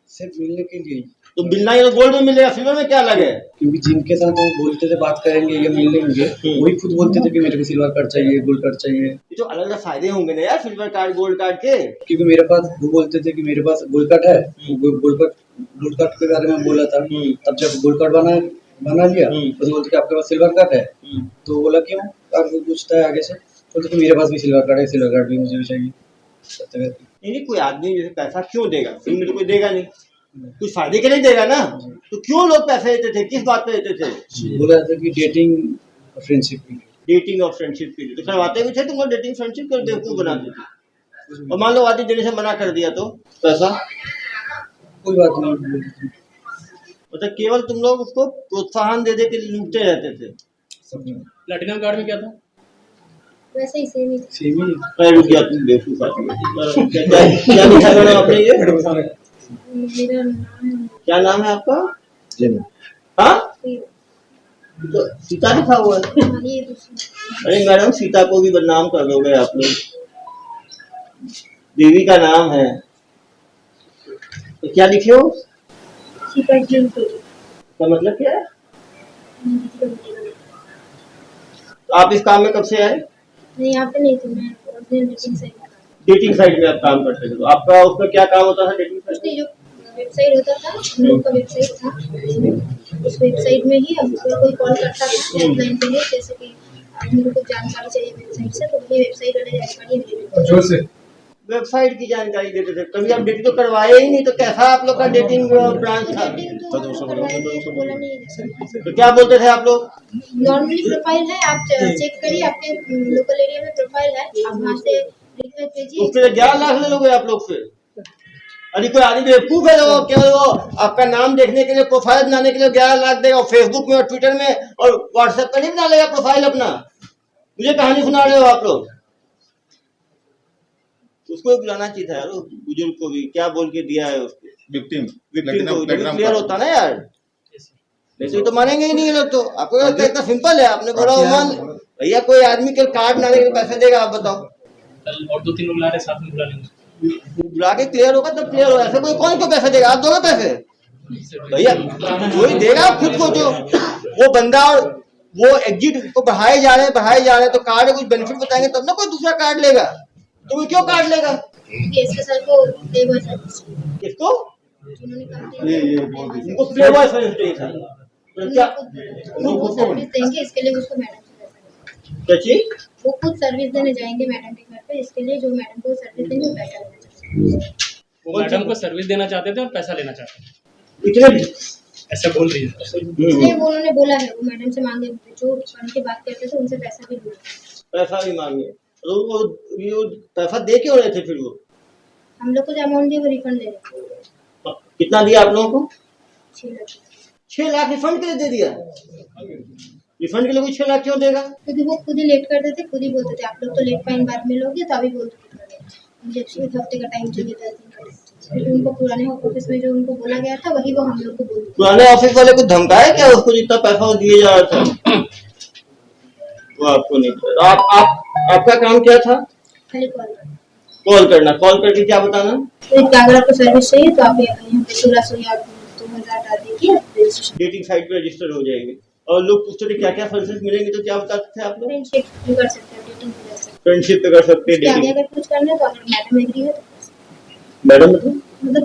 Speaker 5: सिर्फ मिलने के लिए।
Speaker 1: तो मिलना ही तो गोल्ड में मिलेगा, सिल्वर में क्या लगे?
Speaker 5: क्योंकि जिनके साथ वो बोलते थे बात करेंगे या मिलने होंगे, वही खुद बोलते थे कि मेरे को सिल्वर कार्ड चाहिए, गोल्ड कार्ड चाहिए।
Speaker 1: ये तो अलग अलग फायदे होंगे ना यार, सिल्वर कार्ड गोल्ड कार्ड के।
Speaker 5: क्योंकि मेरे पास वो बोलते थे कि मेरे पास गोल्ड कार्ड है, गोल्ड कार्ड के बारे में बोला था। तब जब गोल्ड कार्ड बना लिया तो बोलते कि आपके पास सिल्वर कार्ड है। तो बोला क्यों, आपको पूछता है आगे से, बोलते कि मेरे पास भी सिल्वर कार्ड है, सिल्वर कार्ड भी मुझे भी चाहिए।
Speaker 1: नहीं, कोई आदमी जैसे पैसा क्यों देगा? फिल्म में तो कोई देगा नहीं, कुछ फायदे के लिए देगा ना। तो क्यों लोग पैसे देते थे, किस बात पे देते थे?
Speaker 5: बोला जाता कि डेटिंग फ्रेंडशिप के लिए।
Speaker 1: डेटिंग और फ्रेंडशिप के लिए तो करवाते भी थे तुमको? डेटिंग फ्रेंडशिप कर बेवकूफ बनाते थे। और मान लो आदमी देने से मना कर दिया तो पैसा?
Speaker 5: कोई बात नहीं,
Speaker 1: मतलब केवल तुम लोग उसको प्रोत्साहन दे दे के लूटते रहते थे।
Speaker 3: प्लेटिनम कार्ड में क्या था?
Speaker 6: वैसे ही सेम ही
Speaker 1: अरे रुक गया तुम बेवकूफ आदमी। क्या लिखा है मैडम आपने ये?
Speaker 6: मेरा नाम
Speaker 1: क्या नाम है आपका? हाँ तो सीता लिखा हुआ है।
Speaker 6: ये दूसरा
Speaker 1: अरे मैडम सीता को भी बदनाम कर दोगे आप लोग। देवी का नाम है तो क्या लिखे हो?
Speaker 6: सीता जी को
Speaker 1: क्या मतलब क्या है? तो आप इस काम में कब से आए?
Speaker 6: नहीं यहाँ पे नहीं थी मैं ओरिजिनल मीटिंग से
Speaker 1: डेटिंग साइट में आप काम करते थे, तो आपका उसमें क्या काम होता था डेटिंग साइट?
Speaker 6: उसने जो वेबसाइट होता था हम लोग का वेबसाइट था उस वेबसाइट में ही अब कोई कॉल करता था हेल्पलाइन के लिए जैसे कि हम लोग को जानकारी चाहिए वेबसाइट से तो वही वेबसाइट वाले जानकारी मिलेगी
Speaker 1: वेबसाइट की जानकारी देते थे। कभी आप डेटिंग तो करवाए ही नहीं, तो कैसा आप लोग का डेटिंग ब्रांच था?
Speaker 6: बोला नहीं
Speaker 1: तो क्या बोलते थे आप लोग?
Speaker 6: नॉर्मली प्रोफाइल है आप चेक करिए आपके लोकल एरिया में प्रोफाइल है आप वहाँ से रिक्वेस्ट भेजिए
Speaker 1: उसके लिए 11 लाख ले लोगे आप लोग से? अरे कोई आदमी बेवकूफ है वो क्या वो आपका नाम देखने के लिए प्रोफाइल बनाने के लिए 11 लाख देगा, और फेसबुक में और ट्विटर में और व्हाट्सएप पर नहीं बना लेगा प्रोफाइल अपना? मुझे कहानी सुना रहे हो आप लोग? उसको भी बुलाना चाहिए था यार, बुजुर्ग को भी क्या बोल के दिया है उसको
Speaker 4: विक्टिम
Speaker 1: विक्टिम को क्लियर होता ना यार। वैसे तो मानेंगे ही नहीं ये लोग। तो आपको लगता है इतना सिंपल है? आपने बोला वो मान भैया कोई आदमी के कार्ड बनाने के पैसे देगा, आप बताओ।
Speaker 3: कल और 2-3 लोग ला रहे साथ में बुला लेंगे।
Speaker 1: बुला के क्लियर होगा तब क्लियर होगा। ऐसे कोई कौन को पैसे देगा? आप दोगे पैसे? भैया कोई देगा खुद को जो वो बंदा और वो एग्जिट को बढ़ाए जा रहे हैं तो कार्ड कुछ बेनिफिट बताएंगे तब ना कोई दूसरा कार्ड लेगा। तो वो क्यों कार्ड लेगा?
Speaker 6: इसके सर को फ्लेवर सर्विस
Speaker 1: किसको?
Speaker 6: उन्होंने कंप्लेंट
Speaker 1: उनको फ्लेवर सर्विस चाहिए था। तो क्या
Speaker 6: वो सर्विस देंगे इसके लिए उसको मैडम से पैसा
Speaker 1: क्या चीज?
Speaker 6: वो खुद सर्विस देने जाएंगे मैडम के घर पे इसके लिए जो मैडम को सर्विस देंगे वो पैसा लेना चाहिए
Speaker 3: वो मैडम को सर्विस देना चाहते थे और पैसा लेना चाहते थे,
Speaker 1: इतने
Speaker 3: ऐसा बोल रही है।
Speaker 6: इसलिए वो उन्होंने बोला है वो मैडम से मांगे जो बन के बात करते थे उनसे पैसा भी लिया
Speaker 1: पैसा भी मांगे तो वो पैसा दे क्यों रहे थे फिर वो?
Speaker 6: हम लोग को जो अमाउंट दिया वो रिफंड दे रहे
Speaker 1: कितना दिया आप लोगों को?
Speaker 6: 6 लाख
Speaker 1: 6 लाख रिफंड के लिए दे दिया। रिफंड के लिए कोई 6 लाख क्यों देगा?
Speaker 6: क्योंकि वो खुद ही लेट करते थे खुद ही बोलते थे आप लोग तो लेट फाइन बाद में लोगे तो अभी बोल दो मुझे 1 हफ्ते का टाइम चाहिए 10 दिन का फिर उनको पुराने ऑफिस में जो उनको बोला गया था वही वो हम लोग को बोलते
Speaker 1: पुराने ऑफिस वाले को धमकाया क्या उसको जितना पैसा वो दिए जा रहा था? वो आपको नहीं पता। आपका काम क्या था?
Speaker 6: खाली
Speaker 1: कॉल करना। कॉल करके क्या बताना?
Speaker 6: तो अगर आपको सर्विस चाहिए तो आप यहाँ पे 1600 या 2000 डाल दीजिए
Speaker 1: डेटिंग साइट पे रजिस्टर हो जाएगी। और लोग पूछते थे क्या क्या सर्विस मिलेंगे, तो क्या बताते थे आप लोग?
Speaker 6: फ्रेंडशिप भी कर सकते हैं डेटिंग भी कर सकते
Speaker 1: फ्रेंडशिप पे कर सकते हैं
Speaker 6: हैं आगे
Speaker 1: डेटिंग।
Speaker 6: अगर कुछ करना है तो अगर मैडम एग्री है तो
Speaker 1: मैडम
Speaker 6: मतलब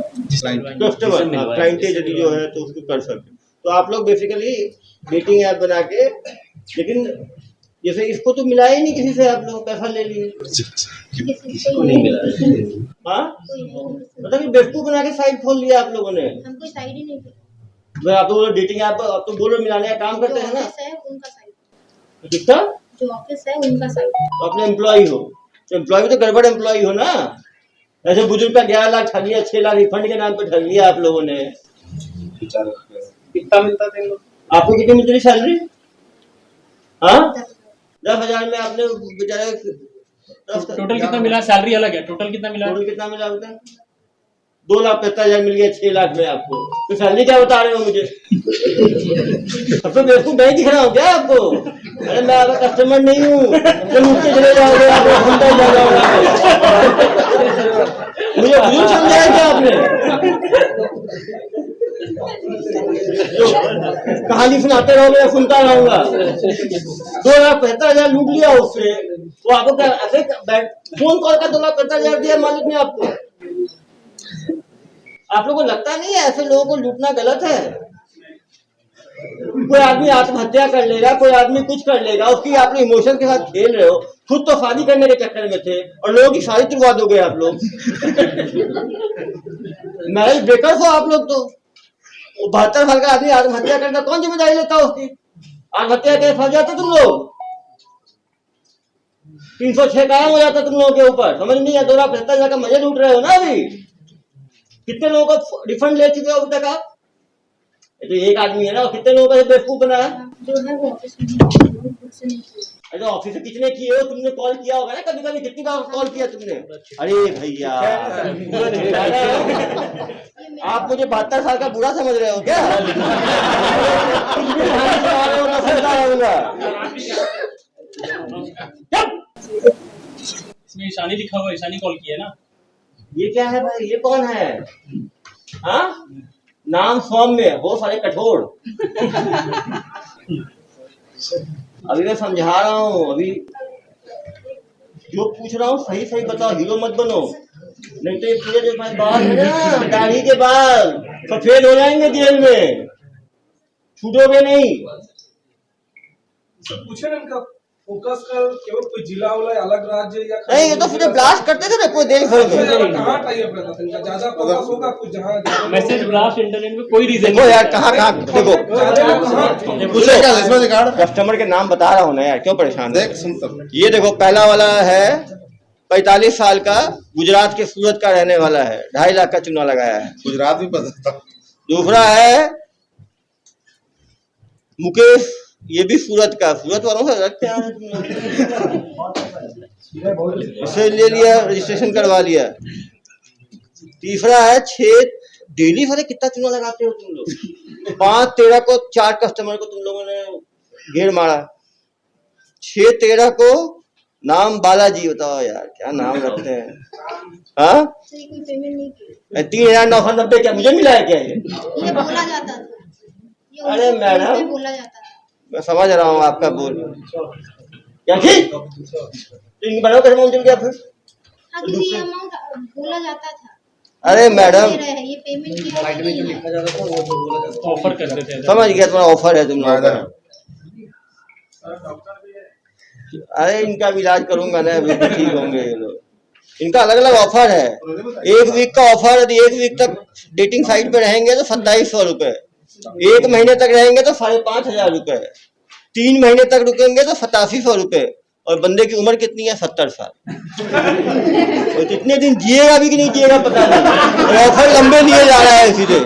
Speaker 1: कस्टमर क्लाइंट यदि जो है तो उसको कर सकते। तो आप लोग बेसिकली डेटिंग ऐप बना के, लेकिन जैसे इसको तो मिला ही नहीं किसी से, आप लोग पैसा ले लिए।
Speaker 6: किसी को नहीं मिला
Speaker 1: हाँ
Speaker 6: कोई नहीं
Speaker 1: मतलब कि बेवकूफ बना के साइट खोल लिया आप लोगों ने।
Speaker 6: हम कोई साइड ही नहीं थे
Speaker 1: भाई आप लोग डेटिंग ऐप आप तो बोलो मिलाने का काम करते
Speaker 6: जो
Speaker 1: हैं ना?
Speaker 6: ऑफिस है उनका साइड
Speaker 1: कितना?
Speaker 6: जो ऑफिस है उनका साइड
Speaker 1: तो अपने एम्प्लॉय हो तो एम्प्लॉय भी तो गड़बड़ एम्प्लॉय हो ना। ऐसे बुजुर्ग का 11 लाख ठग लिया, 6 लाख रिफंड के नाम पे ठग लिया आप लोगों ने।
Speaker 5: कितना मिलता था इन लोग?
Speaker 1: आपको कितनी मिलती थी सैलरी? हाँ 10,000 में आपने बेचारे
Speaker 3: टोटल कितना मिला? सैलरी अलग है, टोटल कितना मिला?
Speaker 1: टोटल कितना मिला होता है? 2,75,000 मिल गया 6 लाख में आपको। तो सैलरी क्या बता रहे हो मुझे? अब तो बेवकूफ नहीं दिख रहा हूँ क्या आपको? अरे मैं आपका कस्टमर नहीं हूँ तो मुझसे चले जाओगे आप मुझे बुजुर्ग समझाया क्या आपने? कहानी सुनाते रहोगे या सुनता रहूंगा? 2,75,000 लूट लिया उससे, वो आपको क्या ऐसे फोन कॉल का 2,75,000 दिया मालिक ने आपको? आप लोगों को लगता नहीं है ऐसे लोगों को लूटना गलत है? कोई आदमी आत्महत्या कर लेगा, कोई आदमी कुछ कर लेगा, उसकी आप लोग इमोशन के साथ खेल रहे हो। खुद तो शादी करने के चक्कर में थे और लोगों की शादी तुड़वा दोगे आप लोग। मैरिज ब्रेकर्स हो आप लोग। तो 72 साल का आदमी आत्महत्या करता कौन जिम्मेदारी लेता उसकी? आत्महत्या के फंस जाते तुम लोग। 306 कायम हो जाता तुम लोगों के ऊपर। समझ नहीं है? 2,75,000 का मजे लूट रहे हो ना अभी। कितने लोगों को रिफंड ले चुके हो अब तक आप? ये तो एक आदमी है ना, और कितने लोगों का बेवकूफ बना है?
Speaker 6: जो है वो ऑफिस में खुद से नहीं किया।
Speaker 1: अरे ऑफिस से कितने किए हो तुमने? कॉल किया होगा ना कभी कभी, कितनी बार कॉल किया तुमने? अरे भैया आप मुझे 72 साल का बुरा समझ रहे हो क्या?
Speaker 3: इसमें ईशानी लिखा हुआ है, ईशानी कॉल किया है ना।
Speaker 1: ये क्या है भाई, ये कौन है? हाँ, नाम सौम्य, हो सारे कठोर। अभी मैं समझा रहा हूँ, अभी जो पूछ रहा हूँ सही सही बताओ, हीरो मत बनो, नहीं तो ये पूरे जो भाई बाल है ना, दाढ़ी के बाल सफेद हो जाएंगे जेल में, छूटोगे नहीं।
Speaker 7: पूछे ना इनका फोकस का केवल कोई जिला वाला अलग राज्य या
Speaker 1: नहीं, ये तो फिर ब्लास्ट करते थे ना पूरे देश भर में।
Speaker 7: कहाँ टाई अप रहता था इनका? ज्यादा फोकस होगा कुछ जहाँ
Speaker 3: मैसेज ब्लास्ट इंटरनेट में कोई रीजन
Speaker 1: देखो यार, कहाँ कहाँ देखो,
Speaker 4: इसमें दिखा रहा
Speaker 1: कस्टमर के नाम बता रहा हूँ ना यार, क्यों परेशान?
Speaker 4: देख सुन सब।
Speaker 1: ये देखो, पहला वाला है 45 साल का, गुजरात के सूरत का रहने वाला है, 2.5 लाख का चूना लगाया है।
Speaker 4: गुजरात भी पता था।
Speaker 1: दूसरा है मुकेश, ये भी सूरत का, सूरत वालों से रखते हैं इसे ले लिया, रजिस्ट्रेशन करवा लिया। तीसरा है 6 डेली भरे कितना चूना लगाते हो तुम लोग? 5-13 को 4 कस्टमर को तुम लोगों ने घेर मारा। 6-13 को नाम बालाजी, बताओ यार क्या नाम रखते हैं। हाँ,
Speaker 6: कोई पेमेंट नहीं की।
Speaker 1: 3,990 क्या मुझे मिला है क्या ये?
Speaker 6: ये बोला जाता था, ये
Speaker 1: अरे मैडम,
Speaker 6: बोला जाता था।
Speaker 1: मैं समझ रहा हूँ आपका बोल, क्या ठीक इन बनाओ कैसे माउंटेन क्या फिर?
Speaker 6: हाँ, क्योंकि ये अमाउंट बोला जाता था।
Speaker 1: अरे मैडम,
Speaker 6: ये पेमेंट किया
Speaker 5: साइड में जो लिखा जाता था वो बोला जाता था।
Speaker 3: ऑफर करते थे।
Speaker 1: समझ गया, तुम्हारा ऑफर है तुम लोगों का। अरे इनका भी इलाज करूंगा ना, अभी ठीक होंगे ये लोग। इनका अलग अलग ऑफर है। 1 वीक का ऑफर, यदि 1 वीक तक डेटिंग साइट पे रहेंगे तो 2700 रुपए, 1 महीने तक रहेंगे तो 5,500 रुपए, 3 महीने तक रुकेंगे तो 8700 रुपए, और बंदे की उम्र कितनी है? 70 साल। और कितने दिन जिएगा भी कि नहीं जिएगा पता नहीं, और ऑफर लंबे लिए जा रहा है सीधे।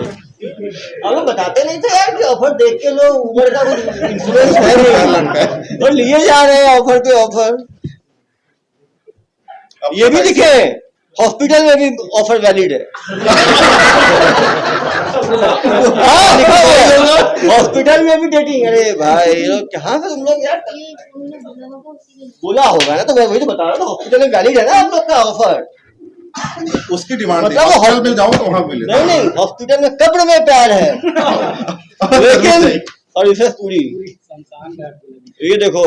Speaker 1: अब बताते नहीं थे यार कि ऑफर देख के लोग उम्र का कुछ इंश्योरेंस है नहीं, और लिए जा रहे हैं ऑफर पे ऑफर। ये भी लिखे हॉस्पिटल में भी ऑफर वैलिड है। हाँ, लिखा हुआ है हॉस्पिटल में भी डेटिंग। अरे भाई ये लोग कहाँ से तुम लोग यार?
Speaker 6: ये उन्होंने बोला होगा उसी
Speaker 1: बोला होगा ना, तो मैं वही तो बता रहा था, हॉस्पिटल में वैलिड है ना आप लोग का ऑफर।
Speaker 4: उसकी डिमांड
Speaker 1: मतलब
Speaker 4: हॉस्पिटल में जाओ तो वहां मिले।
Speaker 1: नहीं नहीं, हॉस्पिटल में कब्र में प्यार है, लेकिन सर्विसेज पूरी। ये देखो,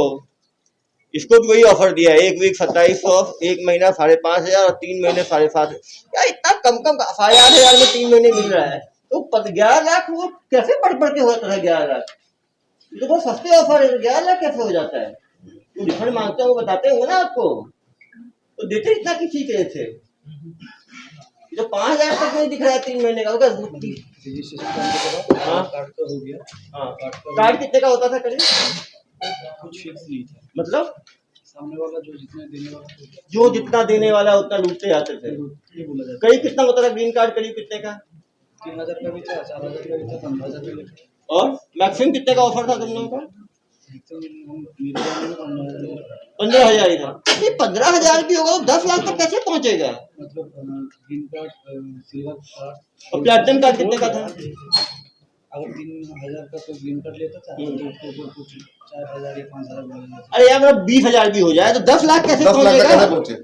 Speaker 1: इसको भी वही ऑफर दिया है, 1 वीक 2700, 1 महीना 5,500 और 3 महीने 7,500। क्या इतना कम 8,500 में 3 महीने मिल रहा है? तो 11 लाख वो कैसे बढ़ के होता है? 11 लाख तो बहुत सस्ते ऑफर है, 11 लाख कैसे हो जाता है? तो रिफंड मांगते हो, बताते होंगे ना आपको, तो देते इतना किसी के थे। जो 5,000 तक नहीं दिख रहा है 3 महीने का होगा। हाँ,
Speaker 5: कार्ड का हो गया।
Speaker 1: हाँ, कार्ड कितने का होता था करीब?
Speaker 5: कुछ फिक्स नहीं था,
Speaker 1: मतलब
Speaker 5: सामने वाला जो जितना देने वाला था,
Speaker 1: जो जितना देने वाला उतना लूटते जाते थे।
Speaker 5: ये बोला जाता
Speaker 1: करीब कितना होता था ग्रीन कार्ड? करीब कितने का?
Speaker 5: 3,000 का भी था, 4,000 का भी था, 15,000 का भी था।
Speaker 1: और मैक्सिमम कितने का ऑफर था तुम लोगों का?
Speaker 5: एकदम मेरे जानने में 15,000 का।
Speaker 1: 15,000 ही था। ये 15,000 भी होगा तो 10 लाख तक कैसे पहुंचेगा?
Speaker 5: मतलब ग्रीन कार्ड, सिल्वर कार्ड
Speaker 1: और प्लैटिनम कार्ड कितने का था?
Speaker 5: अगर 3,000 का कोई ग्रीन कार्ड लेता था तो उसको ऊपर कुछ 4,000 या 5,000 मिल जाता
Speaker 1: अरे यार, मतलब 20,000 भी हो जाए तो 10 लाख कैसे
Speaker 4: 10 लाख तक कैसे
Speaker 1: पहुंचेगा?
Speaker 4: पहुंचे?
Speaker 5: था।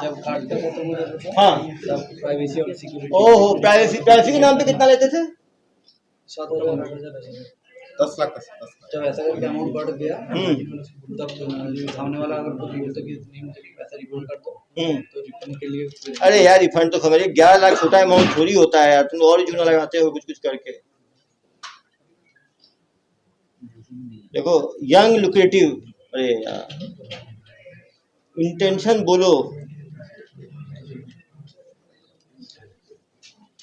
Speaker 5: जब कार्ड का खत्म हो जाता था
Speaker 1: हाँ,
Speaker 5: तब प्राइवेसी और सिक्योरिटी
Speaker 1: ओहो, प्राइवेसी के नाम पे कितना लेते थे?
Speaker 5: 7,000 8,000 ऐसे।
Speaker 4: 10 लाख का 10 लाख।
Speaker 5: जब ऐसा करके अमाउंट बढ़ गया तब सामने वाला अगर कुछ बोलता कि नहीं मुझे पैसा रिफंड कर दो, तो रिफंड के लिए
Speaker 1: अरे यार, रिफंड तो समझिए 11 लाख छोटा अमाउंट थोड़ी होता है यार, तुम और चूना लगाते हो कुछ कुछ करके। देखो, यंग लुक्रेटिव, अरे यार इंटेंशन बोलो।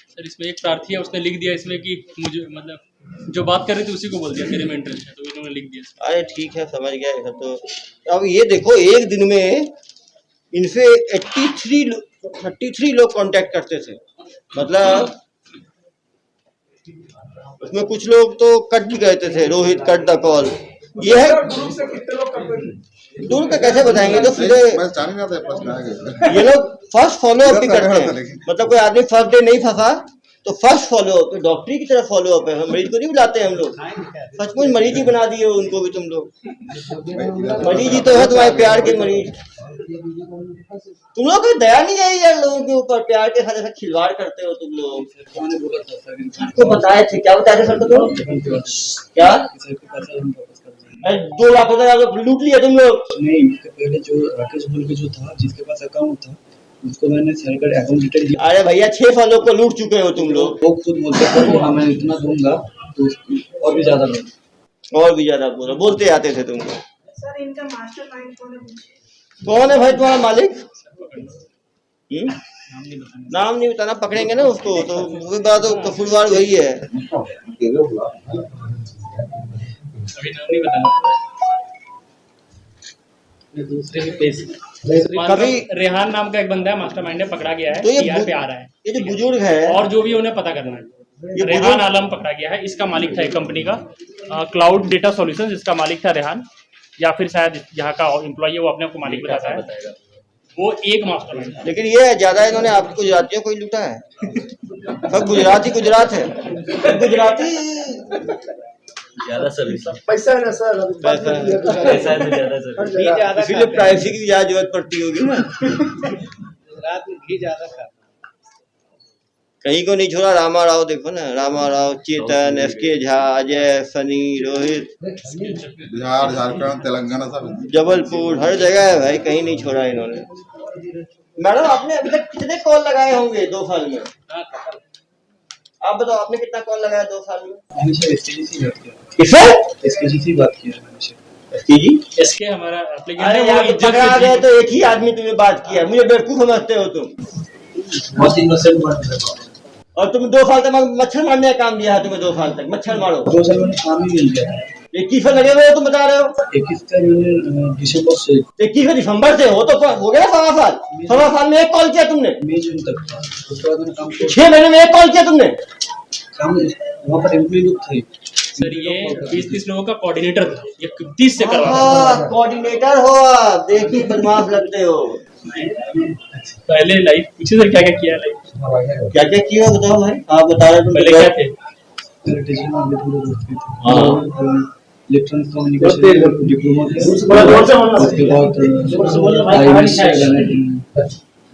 Speaker 3: सर इसमें एक प्रार्थी है, उसने लिख दिया इसमें कि मुझे मतलब जो बात कर रही थी उसी को बोल दिया तेरे में इंटरेस्ट है, तो उन्होंने लिख दिया।
Speaker 1: अरे ठीक है, समझ गया है। तो अब ये देखो, एक दिन में इनसे 33 लोग कांटेक्ट करते थे। मतलब उसमें कुछ लोग तो कट भी कहते थे, रोहित कट द कॉल। ये है
Speaker 7: ग्रुप से कितने लोग करते थे?
Speaker 1: दूर का कैसे बताएंगे, तो सीधे
Speaker 4: मैं जान नहीं आता प्रश्न आगे।
Speaker 1: ये लोग फर्स्ट फॉलो अप भी करते हैं। मतलब कोई आदमी फर्स्ट डे नहीं फंसा तो फर्स्ट फॉलो अप, डॉक्टरी की तरह फॉलो अप है। हम मरीज को नहीं बुलाते हैं हम लोग, सचमुच मरीज ही बना दिए उनको भी तुम लोग। मरीज ही तो है तुम्हारे प्यार के मरीज। तुम लोग को दया नहीं आई यार लोगों के ऊपर, प्यार के साथ ऐसा खिलवाड़ करते हो तुम लोग।
Speaker 5: मैंने बोला था सर
Speaker 1: तो बताए थे, क्या बताए थे सर को तुम? क्या
Speaker 5: सर के पैसा हम वापस कर देंगे।
Speaker 1: अरे 2 लाख रुपए लूट लिया तुम लोग।
Speaker 5: नहीं, उसके पहले जो राकेश बोल के जो था, जिसके पास अकाउंट था, उसको मैंने सर का अकाउंट डिटेल दिया।
Speaker 1: अरे भैया 6 सालों को लूट चुके हो तुम लोग।
Speaker 5: वो खुद बोलते थे कि हाँ मैं इतना दूंगा, तो और भी ज्यादा दूंगा।
Speaker 1: और भी ज्यादा बोलते आते थे तुम लोग।
Speaker 8: सर इनका मास्टर माइंड कौन है?
Speaker 1: कौन है भाई तुम्हारा मालिक? नाम नहीं बताना, पकड़ेंगे ना उसको तो वो बात, तो कसूरवार वही है।
Speaker 3: अभी नाम नहीं बताना। दूसरे भी पेश
Speaker 1: कभी
Speaker 3: रेहान नाम का एक बंदा है, मास्टरमाइंड है, पकड़ा गया है,
Speaker 1: तो ये
Speaker 3: PR पे आ रहा है।
Speaker 1: ये जो बुजुर्ग है,
Speaker 3: और जो भी उन्हें पता करना है।
Speaker 1: ये
Speaker 3: रेहान आलम पकड़ा गया है, इसका मालिक था एक कंपनी का क्लाउड डेटा सॉल्यूशंस, इसका मालिक था रेहान, या फिर शायद यहाँ का एम्प्लॉय है, वो अपने को मालिक बताता है। वो एक मास्टरमाइंड था।
Speaker 1: लेकिन ये ज्यादा इन्होंने आपको गुजरातियों को ही लूटा है। सब गुजरात है, सब गुजराती
Speaker 5: ज्यादा सर्विस
Speaker 7: पैसा है ना सर, अभी बात
Speaker 1: पैसा है।
Speaker 7: कर लिया तो
Speaker 5: ज्यादा
Speaker 1: इसीलिए प्राइवेसी की ज्यादा जरूरत पड़ती होगी ना।
Speaker 5: रात में घी ज्यादा खाता।
Speaker 1: कहीं को नहीं छोड़ा। रामा राव देखो ना, रामा राव, चेतन, SK झा, अजय, सनी, रोहित,
Speaker 4: बिहार, झारखंड, तेलंगाना सब।
Speaker 1: जबलपुर, हर जगह है भाई, कहीं नहीं छोड़ा इन्होंने। मैडम आपने अभी तक कितने कॉल लगाए होंगे 2 साल में? आप बताओ, आपने कितना कॉल लगाया 2 साल में?
Speaker 5: मैंने सर SKGC बात किया।
Speaker 1: किससे?
Speaker 5: SKGC बात किया मैंने सर।
Speaker 1: जी
Speaker 3: इसके हमारा एप्लीकेशन
Speaker 1: अरे
Speaker 3: है,
Speaker 1: यार
Speaker 3: वो इज्जत
Speaker 1: पकड़ा
Speaker 3: से
Speaker 1: गए तो एक ही आदमी तुम्हें बात किया, मुझे बेवकूफ समझते हो तुम।
Speaker 5: बहुत इनोसेंट बात है।
Speaker 1: और तुम 2 साल तक मच्छर मारने का काम दिया है तुम्हें, 2 साल तक मच्छर मारो।
Speaker 5: 2 साल मैंने काम ही मिल गया।
Speaker 1: 21 में लगे हुए हो तुम बता रहे हो?
Speaker 5: 21 का मैंने दिसंबर से
Speaker 1: 21 दिसंबर से हो तो हो गया 1.25 साल। 1.25 साल में 1 कॉल किया तुमने?
Speaker 5: मई जून तक था। उसके बाद मैंने काम किया।
Speaker 1: 6 महीने में 1 कॉल किया तुमने?
Speaker 5: काम वहाँ पर एम्प्लॉय लोग थे।
Speaker 3: सर ये 20-30 लोगों का कोऑर्डिनेटर था, ये 30 से करवा।
Speaker 1: कोऑर्डिनेटर हो आप, देखिए बदमाश लगते हो।
Speaker 3: पहले लाइफ पूछे सर क्या क्या किया लाइफ?
Speaker 1: क्या क्या किया बताओ भाई, आप बता रहे
Speaker 3: पहले क्या थे?
Speaker 5: डिजिटल मार्केटिंग का इलेक्ट्रॉनिक कम्युनिकेशन डिप्लोमा उसके बाद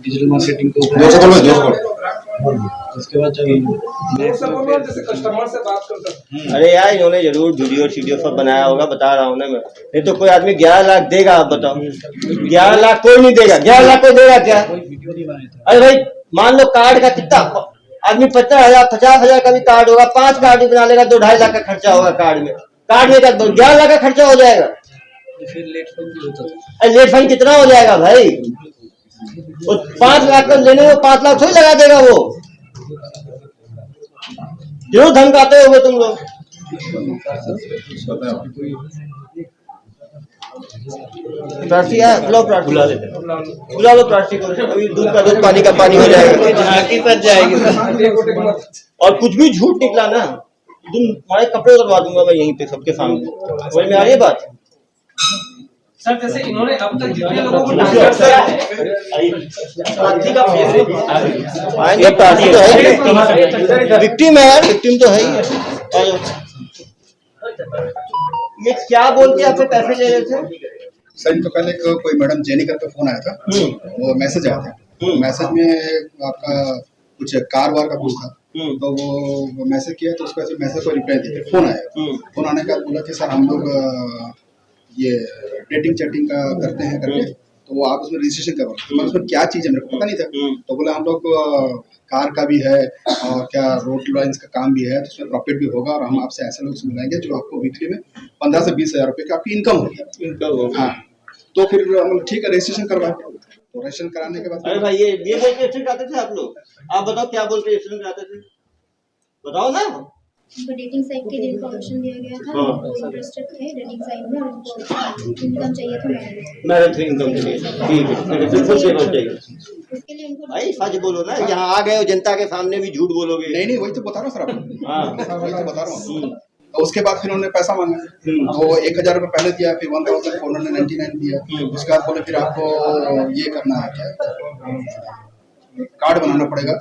Speaker 5: डिजिटल मार्केटिंग उसके बाद
Speaker 7: जैसे कस्टमर से बात करता है।
Speaker 1: अरे यार इन्होंने जरूर वीडियो सब बनाया होगा, बता रहा हूँ ना मैं। नहीं तो कोई आदमी 11 लाख देगा, आप बताओ? 11 लाख कोई नहीं देगा। 11 लाख कोई देगा क्या?
Speaker 5: वीडियो नहीं बनाया था।
Speaker 1: अरे भाई मान लो कार्ड का कितना आदमी 50,000 50,000 का भी कार्ड होगा, 5 कार्ड भी बना लेगा, 2-2.5 लाख का खर्चा होगा कार्ड में। कार्ड में 11 लाख का खर्चा हो जाएगा।
Speaker 5: फिर लेट फंड भी होता था।
Speaker 1: अरे लेट फंड कितना हो जाएगा भाई? वो 5 लाख का लेने में 5 लाख थोड़ी लगा देगा वो। जरूर धमकाते होगे तुम लोग। प्रार्थी है, बुलाओ प्रार्थी, बुला लो प्रार्थी को। अभी दूध का दूध, पानी का पानी हो जाएगा, झांकी सज जाएगी। और कुछ भी झूठ निकला ना, तुम तुम्हारे कपड़े उतरवा दूंगा मैं यहीं पे सबके सामने। समझ में आ रही है बात?
Speaker 7: सर जैसे इन्होंने अब तक जितने लोगों को टारगेट किया है, प्रार्थी का फेस है।
Speaker 1: आएंगे, प्रार्थी तो है, विक्टिम है यार, विक्टिम तो है ही। ये क्या बोल के आपसे पैसे ले रहे थे?
Speaker 2: सर इनको पहले कोई मैडम जेनी करके फोन आया था, वो मैसेज आया था। मैसेज में आपका कुछ कार वार का कुछ था, तो वो मैसेज किया तो उसका मैसेज को रिप्लाई दिया। फोन आया, फोन आने का बोला कि सर हम लोग ये डेटिंग चैटिंग का करते हैं करके, तो वो आप उसमें रजिस्ट्रेशन करवा। तो उसमें क्या चीज़ है मेरे को पता नहीं था। तो बोला हम लोग कार का भी है और क्या रोड लाइन्स का काम भी है, तो उसमें प्रॉफिट भी होगा और हम आपसे ऐसे लोग से मिलाएंगे जो आपको वीकली में 15 से 20 हज़ार रुपये की आपकी इनकम होगी। हाँ, तो फिर हम ठीक है रजिस्ट्रेशन करवाए। तो रजिस्ट्रेशन कराने के बाद
Speaker 1: अरे भाई ये बोल के रजिस्ट्रेशन कराते थे आप लोग? आप बताओ क्या बोल के रजिस्ट्रेशन कराते थे, बताओ ना।
Speaker 6: उनको डेटिंग साइट के लिए इन्फॉर्मेशन दिया गया था,
Speaker 1: हाँ।
Speaker 6: वो इंटरेस्टेड थे डेटिंग साइट में और उनको इनकम चाहिए था मैरिज।
Speaker 1: मैरिज इनकम के लिए ठीक है, बिल्कुल सेफ हो चाहिए।
Speaker 6: उसके लिए इनको
Speaker 1: भाई सच बोलो ना, यहाँ आ गए हो जनता के सामने भी झूठ बोलोगे।
Speaker 2: नहीं नहीं, वही तो बता रहा हूँ सर आपको।
Speaker 1: हाँ
Speaker 2: वही तो बता रहा हूँ। तो उसके बाद फिर उन्होंने पैसा मांगा, तो 1000 रुपये पहले दिया, फिर 1499 दिया। उसके बाद बोले फिर आपको ये करना है क्या, कार्ड बनाना पड़ेगा,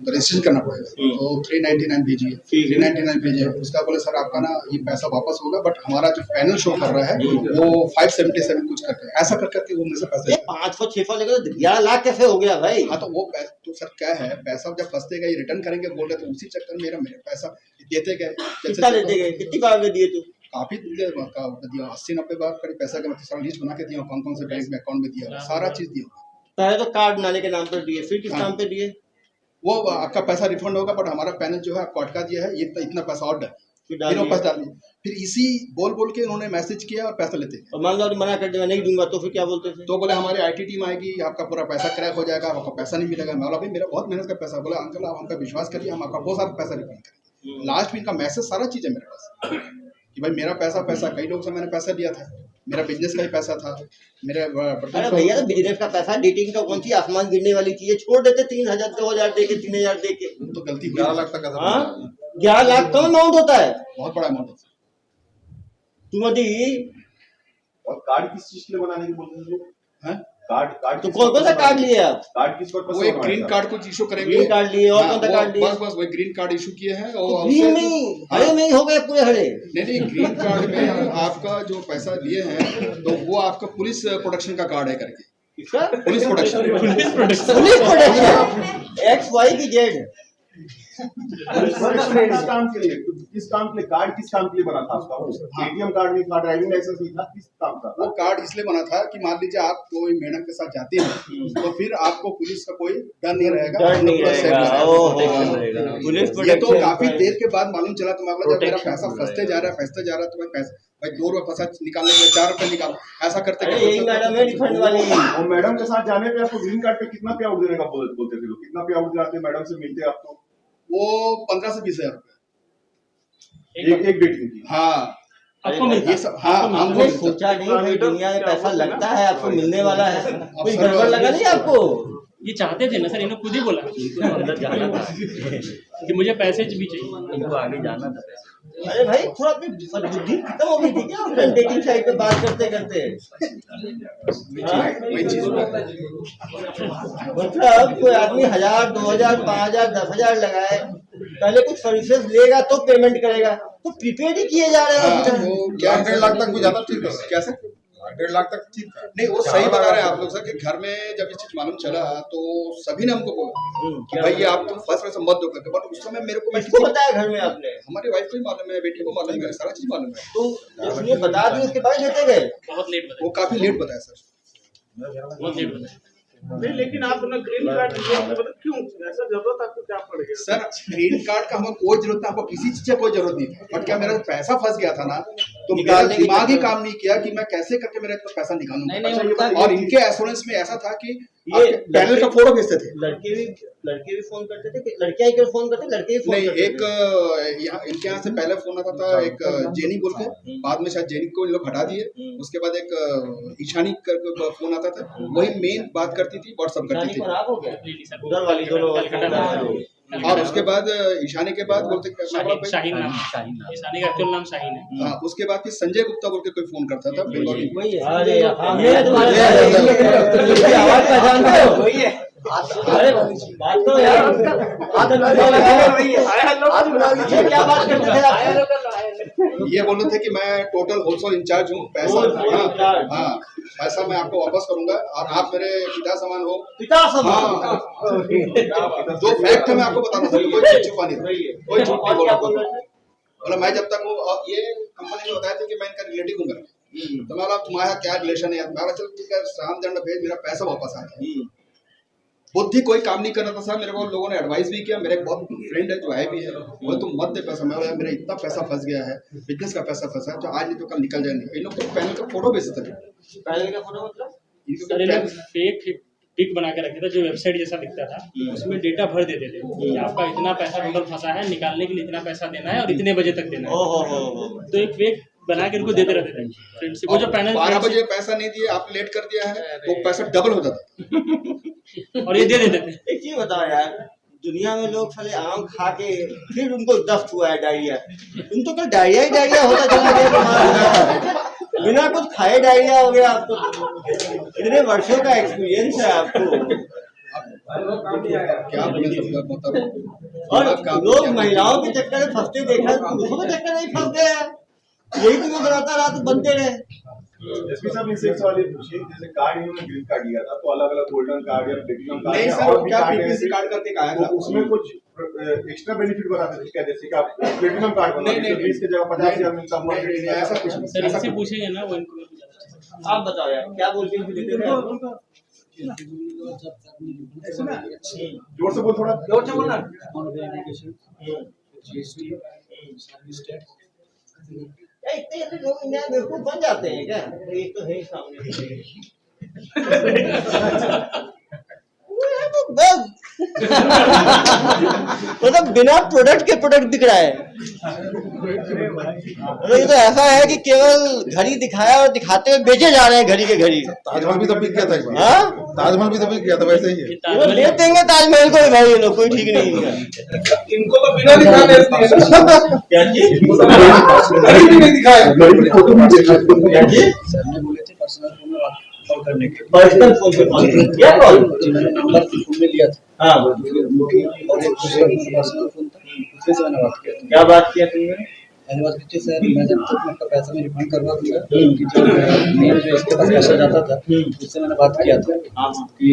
Speaker 2: तो रजिस्ट्रेशन करना पड़ेगा, तो 399 भेजिए, 399 भेजिए। उसका बोले सर आपका ना ये पैसा वापस होगा, बट हमारा जो पैनल शो कर रहा है वो 577 कुछ करके, ऐसा कर करके वो मुझे से पैसे।
Speaker 1: 500-600 लेकर 11 लाख कैसे हो गया भाई?
Speaker 2: हाँ तो वो तो सर क्या है, पैसा जब फंसते गए रिटर्न करेंगे बोल रहे, तो उसी चक्कर में मेरे पैसा देते गए।
Speaker 1: कितना देते गए, कितनी बार में दिए तू?
Speaker 2: काफी दिया, 80-90 बार करीब पैसा का मतलब सारा लिस्ट बना के दिया, कौन कौन से बैंक में अकाउंट में दिया, सारा चीज दिया।
Speaker 1: पहले तो कार्ड बनाने के नाम पर दिए, फिर किस नाम पे दिए?
Speaker 2: वो आपका पैसा रिफंड होगा, बट हमारा पैनल जो है आपको अटका दिया है, ये इतना पैसा और फिर वापस डाल दिया। फिर इसी बोल बोल के उन्होंने मैसेज किया और पैसा लेते।
Speaker 1: और मान लो मना कर दिया नहीं दूंगा, तो फिर क्या बोलते थे?
Speaker 2: तो बोले हमारे IT टीम आएगी, आपका पूरा पैसा क्रैक हो जाएगा, आपका पैसा नहीं मिलेगा। मैं बोला भाई मेरा बहुत मेहनत का पैसा। बोला अंकल आप हमका विश्वास करिए, हम आपका बहुत सारा पैसा रिफंड करेंगे। लास्ट में इनका मैसेज सारा चीज़ है मेरे पास कि भाई मेरा पैसा कई लोगों से मैंने पैसा लिया था, मेरा बिजनेस का ही पैसा था, मेरे।
Speaker 1: अरे भैया तो बिजनेस का पैसा, डेटिंग का कौन सी आसमान गिरने वाली चीज है? छोड़ देते 3000 2000 दे के 3000 दे के।
Speaker 2: तो गलती 11 लाख तक का।
Speaker 1: 11 लाख कम अमाउंट होता है,
Speaker 2: बहुत बड़ा अमाउंट है।
Speaker 1: तुम अभी
Speaker 9: और कार्ड किस चीज के लिए बनाने की बोल रहे हो? कार्ड
Speaker 1: तो कौन कौन सा कार्ड लिए आप?
Speaker 9: कार्ड किस पर्पस
Speaker 2: वो एक ग्रीन कार्ड कुछ इशू करेंगे।
Speaker 1: ग्रीन कार्ड लिए और कौन सा कार्ड लिए?
Speaker 2: बस वही ग्रीन कार्ड इशू किए हैं। और
Speaker 1: ग्रीन नहीं, हरे में ही हो गए पूरे हरे।
Speaker 2: नहीं ग्रीन कार्ड में आपका जो पैसा लिए हैं तो वो आपका पुलिस प्रोटेक्शन का कार्ड है करके। पुलिस प्रोटेक्शन
Speaker 1: XY की Z।
Speaker 9: किस काम के लिए, किस काम के लिए कार्ड, किस काम के लिए बना था आपका? ATM कार्ड नहीं था, ड्राइविंग लाइसेंस नहीं था, किस काम का?
Speaker 2: वो कार्ड इसलिए बना था कि मान लीजिए आप कोई मैडम के साथ जाते हैं तो फिर आपको पुलिस का कोई डर नहीं रहेगा।
Speaker 1: डर नहीं रहेगा। पुलिस
Speaker 2: ये तो काफी देर के बाद मालूम चला। तो मतलब जब मेरा पैसा फंसते जा रहा है तो मैं पैसा भाई 2 रुपये फंसा निकालने के 4 रुपये निकाल, ऐसा करते
Speaker 1: यही मैडम है रिफंड वाली।
Speaker 9: और मैडम के साथ जाने पे आपको ग्रीन कार्ड पे कितना पे आउट देने का बोलते थे लोग? कितना पे आउट जाते मैडम से मिलते आपको?
Speaker 2: वो 15 से 20 हजार
Speaker 9: एक डेटिंग की।
Speaker 2: हाँ
Speaker 3: आपको मिलता
Speaker 2: ये सब। हाँ
Speaker 1: हमने सोचा नहीं भाई दुनिया में पैसा लगता है, आपको मिलने वाला है, कोई गड़बड़ लगा नहीं आपको?
Speaker 3: ये चाहते थे ना सर, इन्होंने खुद ही बोला अंदर जाना था कि मुझे पैसे भी चाहिए, इनको आगे जाना था पैसे।
Speaker 1: अरे भाई थोड़ा अपनी बुद्धि खत्म हो गई थी क्या डेटिंग साइट पे बात करते करते?
Speaker 2: वही चीज
Speaker 1: मतलब कोई आदमी 1000 2000 5000 10,000 लगाए, पहले कुछ सर्विसेज लेगा तो पेमेंट करेगा, तो प्रीपेड ही किए जा रहे हैं।
Speaker 2: वो क्या 1.5 लाख तक भी ज्यादा ठीक है। कैसे 1.5 लाख तक ठीक था? नहीं वो सही बता रहे हैं आप लोग सर कि घर में जब ये चीज मालूम चला तो सभी ने हमको बोला कि भाई ये आप तुम फर्स्ट से मत दो करके। बट उस समय मेरे को
Speaker 1: किसको बताया घर में आपने?
Speaker 2: हमारी वाइफ को ही मालूम है, बेटी को मालूम है, सारा चीज मालूम है।
Speaker 1: तो इसलिए बता दी, उसके बाद लेते गए।
Speaker 3: बहुत लेट बताया,
Speaker 2: वो काफी लेट बताया सर।
Speaker 3: बहुत लेट बताया।
Speaker 8: नहीं लेकिन आप अपना ग्रीन कार्ड मतलब क्यों ऐसा जरूरत आपको क्या पड़ गया?
Speaker 2: सर ग्रीन कार्ड का हमको कोई जरूरत नहीं, हमको किसी चीज की कोई जरूरत नहीं था। बट क्या मेरा पैसा फंस गया था ना, तो मेरा दिमाग ही काम नहीं किया कि मैं कैसे करके मेरा इतना पैसा निकालूंगा। और इनके एश्योरेंस में ऐसा था कि ये पैनल का फोटो भेजते थे।
Speaker 1: लड़के भी फोन करते थे, लड़कियां ही फोन करते, लड़के ही फोन
Speaker 2: नहीं
Speaker 1: करते?
Speaker 2: एक यहाँ इनके यहाँ से पहले फोन आता था एक जेनी बोल के, बाद में शायद जेनी को लोग हटा दिए। उसके बाद एक ईशानी करके फोन आता था, वही मेन बात करती थी, व्हाट्सअप करती थी।
Speaker 1: खराब हो गया उधर वाली दोनों।
Speaker 2: और उसके बाद ईशानी के बाद बोलते
Speaker 3: शाहीन नाम, ईशानी का एक्चुअल नाम शाहीन है।
Speaker 2: हाँ उसके बाद फिर संजय गुप्ता बोल के कोई फोन करता था बंगाली।
Speaker 1: अरे आवाज पहचानते हो? अरे बात तो यार क्या बात करते थे आप?
Speaker 2: ये बोल रहे थे कि मैं टोटल होलसेल इंचार्ज हूँ, पैसा हाँ पैसा मैं आपको वापस करूंगा और आप मेरे पिता समान हो।
Speaker 1: पिता समान?
Speaker 2: हाँ जो फैक्ट है मैं आपको बताना था, कोई छुपा नहीं था, कोई झूठ नहीं बोला। बोला मैं जब तक हूँ, ये कंपनी ने बताया था कि मैं इनका रिलेटिव हूँ, तो मैं बोला तुम्हारा क्या रिलेशन है यार? मैं चल ठीक है शाम दंड भेज, मेरा पैसा वापस आ गया। बुद्धि कोई काम नहीं कर रहा था सर। मेरे को लोगों ने एडवाइस भी किया, मेरे बहुत फ्रेंड है जो है भी है, वो तुम मत दे पैसा। मैं बोला मेरा इतना पैसा फंस गया है, बिजनेस का पैसा फंसा है, तो आज नहीं तो कल निकल जाएंगे। इन लोग को पैनल का फोटो भेजते थे।
Speaker 1: पैनल का फोटो मतलब
Speaker 3: सर ये लोग फेक पिक बना के रखे थे जो वेबसाइट जैसा दिखता था, उसमें डेटा भर देते थे कि आपका इतना पैसा टोटल फंसा है, निकालने के लिए इतना पैसा देना है और इतने बजे तक देना है। तो एक फेक बना के उनको देते रहते थे फ्रेंडशिप। वो जो पैनल
Speaker 2: 12 बजे पैसा नहीं दिए, आप लेट कर दिया है, वो पैसा डबल हो जाता
Speaker 3: और ये दे देते थे।
Speaker 1: एक चीज बताओ यार, दुनिया में लोग साले आम खा के फिर उनको दस्त हुआ है डायरिया, तुम तो कल डायरिया ही डायरिया होता चला गया तुम्हारा, बिना कुछ खाए डायरिया हो गया आपको। इतने वर्षों का एक्सपीरियंस है आपको।
Speaker 2: क्या बोले सब मतलब।
Speaker 1: और लोग महिलाओं के चक्कर में फंसते देखा, पुरुषों के चक्कर में फंस गए हैं, यही तुम्हें बनाता रहा तो बनते रहे।
Speaker 9: एसपी साहब इनसे एक सवाल ये पूछिए, जैसे कार्ड इन्होंने ग्रीन कार्ड लिया था, तो अलग अलग गोल्डन कार्ड या प्लेटिनम कार्ड
Speaker 2: नहीं
Speaker 9: या
Speaker 2: सर,
Speaker 9: और
Speaker 2: वो
Speaker 9: भी
Speaker 2: क्या
Speaker 9: कार्ड है,
Speaker 2: पीपीसी कार्ड करके कहा था,
Speaker 9: तो उसमें कुछ एक्स्ट्रा बेनिफिट बताते थे क्या, जैसे कि आप प्लेटिनम कार्ड बना
Speaker 2: नहीं,
Speaker 9: 20 की जगह 50,000 मिलता हुआ,
Speaker 2: ऐसा कुछ नहीं।
Speaker 3: सर इनसे पूछेंगे ना, वो इनको
Speaker 1: आप बताओ यार क्या बोलते हैं देते थे आप?
Speaker 9: जोर से बोल, थोड़ा
Speaker 7: जोर से बोलना।
Speaker 1: क्या इतने लोग इंडिया में बेवकूफ बन जाते हैं क्या? ये तो है ही सामने। मतलब बिना प्रोडक्ट के प्रोडक्ट दिख रहा है। मतलब ये तो ऐसा है कि केवल घड़ी दिखाया और दिखाते हुए बेचे जा रहे हैं घड़ी के घड़ी।
Speaker 4: ताजमहल भी तो बिक गया था एक बार।
Speaker 1: हाँ,
Speaker 4: ताजमहल भी तो बिक गया था, वैसे ही है।
Speaker 1: वो दे देंगे ताजमहल को भाई, ये लोग कोई ठीक नहीं है।
Speaker 7: इनको तो बिना दिखाने
Speaker 1: क्या चीज?
Speaker 7: घड़ी भी नहीं दिखाया।
Speaker 1: क्या चीज?
Speaker 5: सर ने बोले थे पर्सनल फोन में बात कॉल करने के लिए।
Speaker 1: पर्सनल फोन पे कॉल किया कॉल?
Speaker 5: जिन्होंने नंबर फोन में लिया था।
Speaker 1: हाँ,
Speaker 5: और एक दूसरा पर्सनल फोन था, उससे से मैंने बात किया था।
Speaker 1: क्या बात किया तुमने?
Speaker 5: मैंने बात की थी सर, मैं जब तक आपका पैसा मैं रिफंड करवा दूंगा, कि जो मेल जो इसके पास पैसा जाता था, उससे मैंने बात किया था कि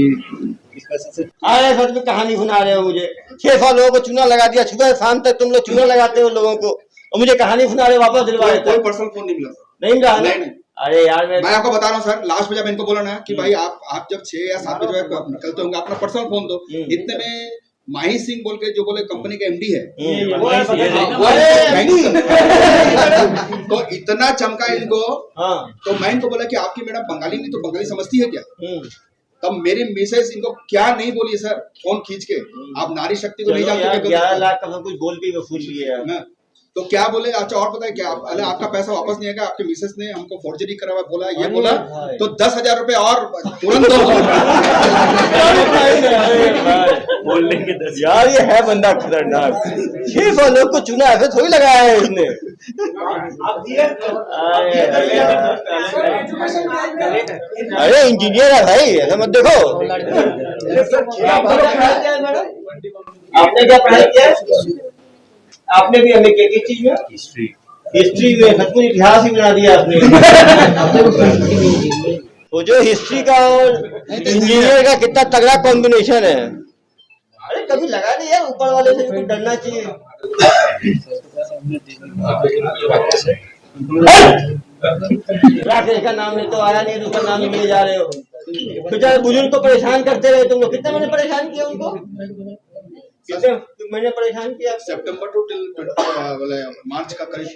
Speaker 5: इस पैसे से।
Speaker 1: अरे सच में कहानी सुना रहे हो मुझे। 600 लोगों को चूना लगा दिया, सुबह शाम तक तुम लोग चूना लगाते हो लोगों को, और मुझे कहानी सुना रहे हो, वापस दिलवा देते
Speaker 2: कोई
Speaker 1: हो।
Speaker 2: पर्सनल फोन नहीं मिला सर।
Speaker 1: नहीं मिला ना?
Speaker 2: नहीं।
Speaker 1: अरे यार मैं
Speaker 2: आपको बता रहा हूँ सर, लास्ट में जब इनको बोला ना कि भाई आप जब 6 या 7 बजे निकलते होंगे, अपना पर्सनल फोन दो। इतने में माही सिंह बोल के जो बोले कंपनी के एमडी है, तो इतना चमका इनको।
Speaker 1: हाँ,
Speaker 2: तो मैं इनको बोला कि आपकी मैडम बंगाली नहीं तो बंगाली समझती है क्या? तब मेरी मिसेज इनको क्या नहीं बोली सर, फोन खींच के, आप नारी शक्ति को नहीं जानते।
Speaker 1: 11 लाख का सब कुछ बोल के वसूल लिए यार।
Speaker 2: ना, तो क्या बोले? अच्छा और पता है क्या, अरे आपका पैसा वापस नहीं आएगा, आपके मिसेस ने हमको फोर्जरी करवा बोला, ये बोला तो 10,000 रुपए और तुरंत दो।
Speaker 1: बोलने के 10 यार, ये है बंदा खतरनाक। 600 लोग को चुना ऐसे थोड़ी लगाया है इसने। अरे इंजीनियर है भाई, ऐसा मत देखो। आपने क्या पढ़ाई किया? आपने भी हमें किस चीज में? हिस्ट्री में। सचमुच इतिहास ही बना दिया आपने। वो जो हिस्ट्री का और इंजीनियर का कितना तगड़ा कॉम्बिनेशन है। अरे कभी लगा नहीं यार, ऊपर वाले से भी डरना चाहिए। राकेश का नाम नहीं तो आया नहीं, दूसरा नाम लिए जा रहे हो। बेचारे बुजुर्ग को परेशान करते रहे तुम लोग। कितने महीने परेशान किया उनको? कितने महीने परेशान किया?
Speaker 2: सितंबर टू मार्च का करीब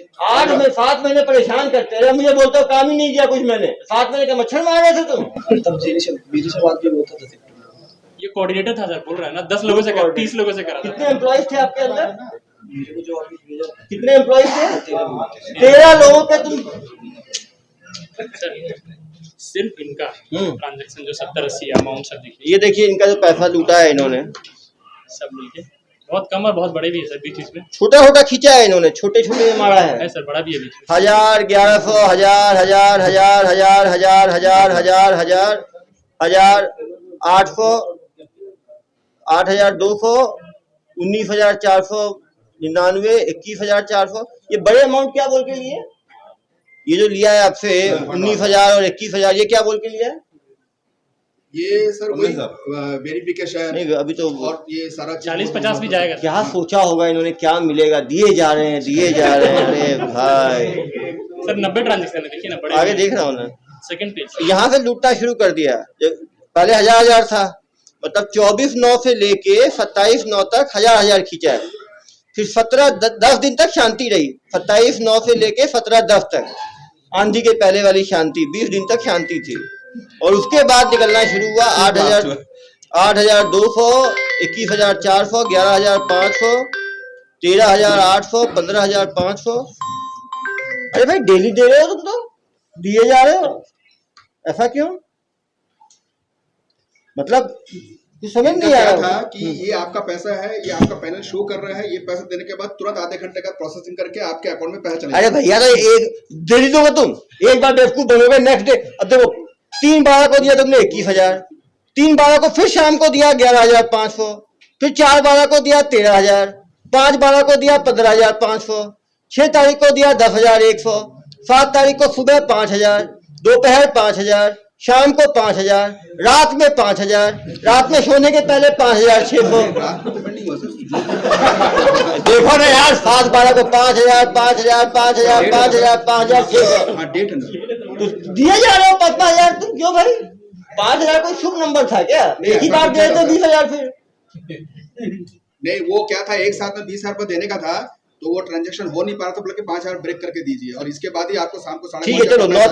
Speaker 1: 7 महीने परेशान करते रहे। मुझे बोलते हो काम ही नहीं किया कुछ मैंने। 7 महीने का मच्छर मार रहे थे तुम।
Speaker 5: तब बीजी से बात भी होता था।
Speaker 3: ये कोऑर्डिनेटर था सर, बोल रहा है ना, 10 लोगों से करा, 30 लोगों से करा था।
Speaker 1: कितने एम्प्लॉइज थे आपके अंदर?
Speaker 5: मेरे को जो ऑफिस भेजा था,
Speaker 1: कितने एम्प्लॉइज थे? 13 लोगों के तुम।
Speaker 3: सिर्फ इनका ट्रांजैक्शन जो 70-80 अमाउंट सब देखिए,
Speaker 1: ये देखिए इनका जो पैसा लूटा है इन्होंने,
Speaker 3: सब मिलके बहुत कम और बहुत बड़े भी है सर बीच में।
Speaker 1: छोटा छोटा खींचा है इन्होंने, छोटे छोटे मारा है
Speaker 3: सर, बड़ा भी है बीच में।
Speaker 1: 1000, 1100, 1000, 1000, 1000, 1000, 1000, 1000, 1000, 1000, 1000, 800, 8200, 19,499, 21,400। ये बड़े अमाउंट क्या बोल के लिए? ये जो लिया है आपसे 19,000 और 21,000, ये क्या बोल के लिया है?
Speaker 2: ये सर वही वेरिफिकेशन
Speaker 1: नहीं अभी तो,
Speaker 2: और ये सारा
Speaker 3: 40-50 भी जाएगा।
Speaker 1: क्या सोचा होगा इन्होंने, क्या मिलेगा? दिए जा रहे हैं, दिए जा रहे हैं। अरे भाई
Speaker 3: सर 90 ट्रांजैक्शन है, देखिए ना, बड़े
Speaker 1: आगे देख रहा हूँ ना,
Speaker 3: सेकंड पेज।
Speaker 1: यहाँ से लूटना शुरू कर दिया। पहले 1000 था, मतलब 24/9 से लेके 27/9 तक 1000 खींचा है। फिर 10 दिन तक शांति रही, 27/9 से लेके 17/10 तक आंधी के पहले वाली शांति, 20 दिन तक शांति थी। और उसके बाद निकलना शुरू हुआ 8,000, 8,200, 21,400, 11,500, 13,800, 15,500। अरे भाई डेली दे रहे हो तुम तो, दिए जा रहे हो, ऐसा क्यों? मतलब कुछ समझ नहीं आ
Speaker 2: क्या
Speaker 1: रहा
Speaker 2: था कि ये आपका पैसा है, ये आपका पैनल शो कर रहा है, ये पैसा देने के बाद तुरंत आधे घंटे का प्रोसेसिंग करके आपके अकाउंट में पैसा चलेगा।
Speaker 1: अरे भैया तो एक डेली दोगे तुम, एक बार बेवकूफ बनोगे, नेक्स्ट डे अब देखो 3/12 को दिया तुमने 21,000, 3/12 को फिर शाम को दिया 11,500, फिर 4/12 को दिया 13,000, 5/12 को दिया 15,500, 6 तारीख को दिया 10,100, 7 तारीख को सुबह 5,000, दोपहर 5,000, शाम को 5,000, रात में 5,000, रात में सोने के पहले 5,600।
Speaker 2: रात में पेमेंट नहीं हुआ सर।
Speaker 1: देखो ना यार, 7/12 को 5,000, 5,000, 5,000, 5,000, 5,600।
Speaker 2: हाँ डेट है ना।
Speaker 1: तो दिए जा रहे हो 5,000, तुम क्यों भाई? 5,000 कोई शुभ नंबर था क्या? एक ही बार दे तो 20,000 फिर
Speaker 2: नहीं, वो क्या था, एक साथ में 20,000 रुपये देने का था, तो वो ट्रांजेक्शन हो नहीं पा रहा था, बोले कि 5,000 ब्रेक करके दीजिए, और इसके बाद ही आपको शाम को 5:30
Speaker 1: ठीक है। चलो 9,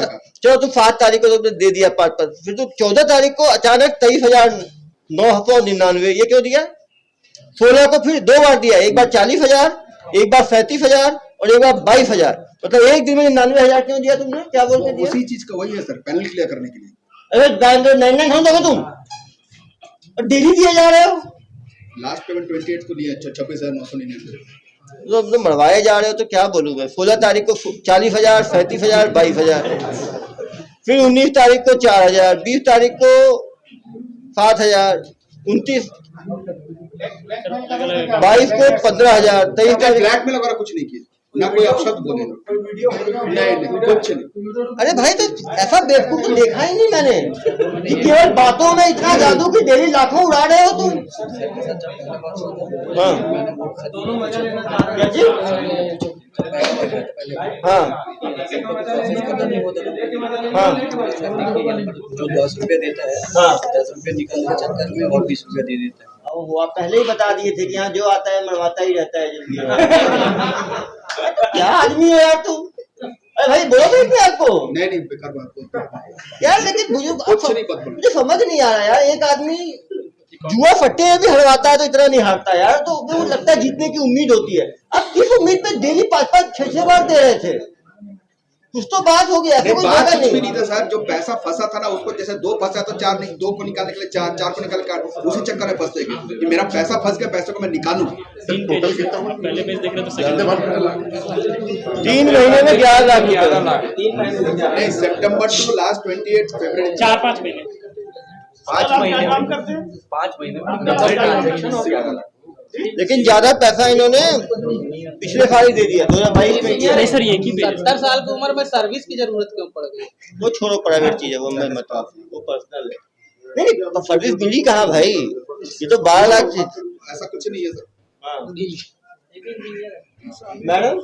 Speaker 1: चलो तुम 7 तारीख को तुमने दे दिया 5, फिर तुम 14 तारीख को अचानक 23,999 ये क्यों दिया? 16 को फिर 2 बार दिया, एक बार 40,000, एक बार 37,000 और एक बार 22,000, मतलब एक दिन में 99,000 क्यों दिया तुमने? क्या बोल के दिया?
Speaker 2: उसी चीज का वही है सर, पैनल क्लियर करने के लिए।
Speaker 1: अरे 99 दोगे तुम, और डेली दिए जा रहे हो।
Speaker 2: लास्ट पेमेंट 28 को लिया 26,999।
Speaker 1: तो तुम मरवाए जा रहे हो, तो क्या बोलूं मैं। 16 तारीख को 40,000, 37,000, 22,000, फिर 19 तारीख को 4,000, 20 तारीख को 7,000, 29, 22 को 15,000, 23 तारीख।
Speaker 2: ब्लैक में वगैरह कुछ नहीं किया ना, कोई अपशब्द बोले नहीं, कुछ नहीं।
Speaker 1: अरे भाई तो ऐसा बेवकूफ तो देखा ही नहीं मैंने कि केवल बातों में इतना जादू कि डेली लाखों उड़ा रहे हो तुम। हाँ क्या जी? हाँ हाँ,
Speaker 5: जो 10 रुपए देता है,
Speaker 1: हाँ
Speaker 5: 10 रुपए निकलने के चक्कर में और 20 रुपए दे देता है।
Speaker 1: अब वो आप पहले ही बता दिए थे कि यहाँ जो आता है मरवाता ही रहता है जल्दी। तो क्या आदमी हो यार तुम? अरे भाई बोलो भाई क्या आपको?
Speaker 2: नहीं बेकार बात
Speaker 1: यार लेकिन
Speaker 2: कुछ नहीं पता।
Speaker 1: मुझे समझ नहीं आ रहा यार, एक आदमी जुआ फट्टे में भी हरवाता है तो इतना नहीं हारता यार, तो वो लगता है जीतने की उम्मीद होती है। अब किस उम्मीद पे डेली 5-5, 6-6 बार दे रहे थे? कुछ तो बात होगी, ऐसे कोई
Speaker 2: बात
Speaker 1: जगह
Speaker 2: कुछ भी
Speaker 1: नहीं।
Speaker 2: नहीं था सर, जो पैसा फंसा था ना उसको, जैसे 2 फंसा तो 4 नहीं, 2 को निकालने के लिए 4, 4 को निकाल कर उसी चक्कर में फंसते गए कि मेरा पैसा फंस गया, पैसे को मैं निकालूं।
Speaker 3: पहले पेज देख रहे तो सेकंड
Speaker 1: 3 महीने में 11 लाख,
Speaker 2: नहीं, सितंबर टू लास्ट 28 फरवरी
Speaker 3: 4-5 महीने
Speaker 8: 5 महीने
Speaker 5: 5 महीने
Speaker 1: लेकिन ज्यादा पैसा इन्होंने पिछले साल ही दे दिया 2022 में किया।
Speaker 3: नहीं सर, ये की पेज
Speaker 7: 70 साल की उम्र में सर्विस की जरूरत क्यों पड़ गई?
Speaker 1: वो छोड़ो, प्राइवेट चीज है वो, मैं मत वो पर्सनल है। नहीं तो सर्विस मिली कहाँ भाई? ये तो 12 लाख चीज।
Speaker 2: ऐसा कुछ नहीं है सर।
Speaker 1: हाँ मैडम,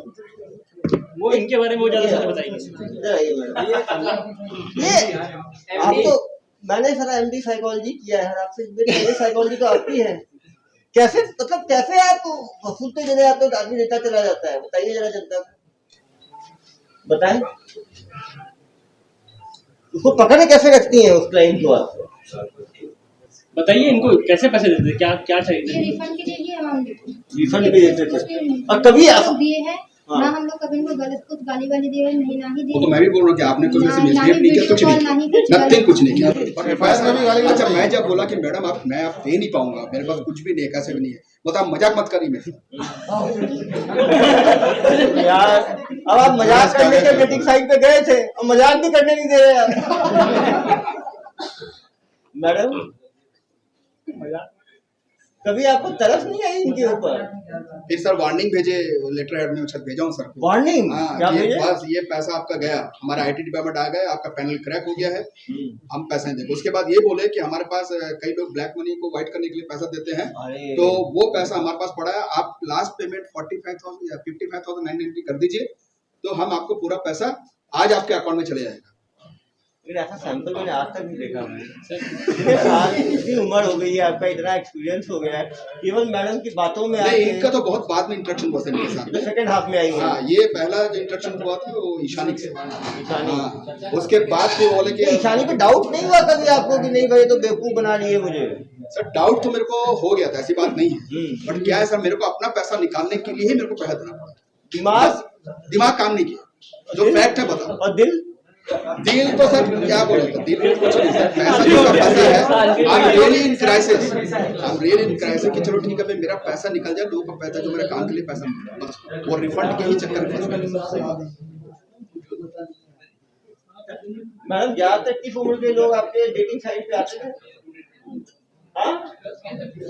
Speaker 3: वो इनके बारे में वो ज्यादा सर बताइए।
Speaker 1: इधर आइए मैडम। ये आप तो, मैंने सर MD साइकोलॉजी किया है, आपसे मेरी साइकोलॉजी तो आपकी है। कैसे, मतलब कैसे आप वसूलते चले जाते हो, आदमी देता चला जाता है? बताइए जरा जनता को, बताएं। उसको पकड़े कैसे रखती हैं उस क्लाइंट को आप?
Speaker 3: बताइए इनको कैसे पैसे देते थे, क्या क्या
Speaker 6: ये
Speaker 3: चाहिए?
Speaker 6: रिफंड के लिए ही अमाउंट देते हैं।
Speaker 1: रिफंड भी देते थे और कभी
Speaker 6: दिए हैं
Speaker 1: हाँ।
Speaker 6: ना, हम लोग कभी इनको गलत कुछ गाली वाली दिए नहीं, ना ही
Speaker 2: वो तो
Speaker 6: दिए।
Speaker 2: मैं भी बोल रहा हूँ कि आपने कोई वैसे मिसबिहेव नहीं किया, कुछ नहीं किया, नथिंग, कुछ नहीं किया। अच्छा मैं जब बोला कि मैडम आप, मैं आप दे नहीं पाऊंगा, मेरे पास कुछ भी नहीं है, कैसे भी नहीं है, मतलब आप मजाक मत करिए मेरे।
Speaker 1: यार अब आप मजाक करने के मीटिंग साइट पे गए थे और मजाक भी करने नहीं दे रहे आप। मैडम कभी आपको तरस नहीं आई इनके ऊपर?
Speaker 2: फिर सर वार्निंग भेजे, लेटर हेड में भेजा हूँ सर को।
Speaker 1: वार्निंग क्या
Speaker 2: ये
Speaker 1: भेजे?
Speaker 2: बस ये पैसा आपका गया, हमारा IT डिपार्टमेंट आ गया, आपका पैनल क्रैक हो गया है, हम पैसे नहीं देंगे। उसके बाद ये बोले कि हमारे पास कई लोग ब्लैक मनी को वाइट करने के लिए पैसा देते हैं, तो वो पैसा हमारे पास पड़ा है, आप लास्ट पेमेंट 45,000 या 55,990 कर दीजिए, तो हम आपको पूरा पैसा आज आपके अकाउंट में चले जाएगा।
Speaker 1: लेकिन ऐसा सैंपल मैंने आज तक नहीं देखा। इतने साल, इतनी उम्र हो गई है, आपका इतना एक्सपीरियंस हो गया है, केवल मैडम की बातों में
Speaker 2: नहीं, इनका तो बहुत बाद में इंट्रैक्शन हुआ सर इनके साथ।
Speaker 1: सेकंड हाफ में आई है।
Speaker 2: हाँ, ये पहला जो इंट्रैक्शन हुआ था वो ईशानी से। हाँ, उसके बाद फिर बोले कि
Speaker 1: ईशानी पे डाउट नहीं हुआ कभी आपको कि नहीं भाई तो बेवकूफ बना लिए मुझे?
Speaker 2: सर डाउट तो मेरे को हो गया था, ऐसी बात नहीं है, बट क्या है सर, मेरे को अपना पैसा निकालने के लिए ही मेरे को पैसा देना पड़ा। दिमाग काम नहीं किया, जो फैक्ट है बताओ।
Speaker 1: और दिल
Speaker 2: तो सर क्या बोले, दिल में कुछ नहीं सर, पैसा जो पैसा है। I am really in crisis, कि चलो ठीक है भाई मेरा पैसा निकल जाए, लोगों का पैसा जो मेरे काम के लिए पैसा मिल जाए, बस वो रिफंड के ही चक्कर में।
Speaker 1: मैडम ज्यादातर किस उम्र के लोग आपके डेटिंग साइट पे आते थे? हाँ?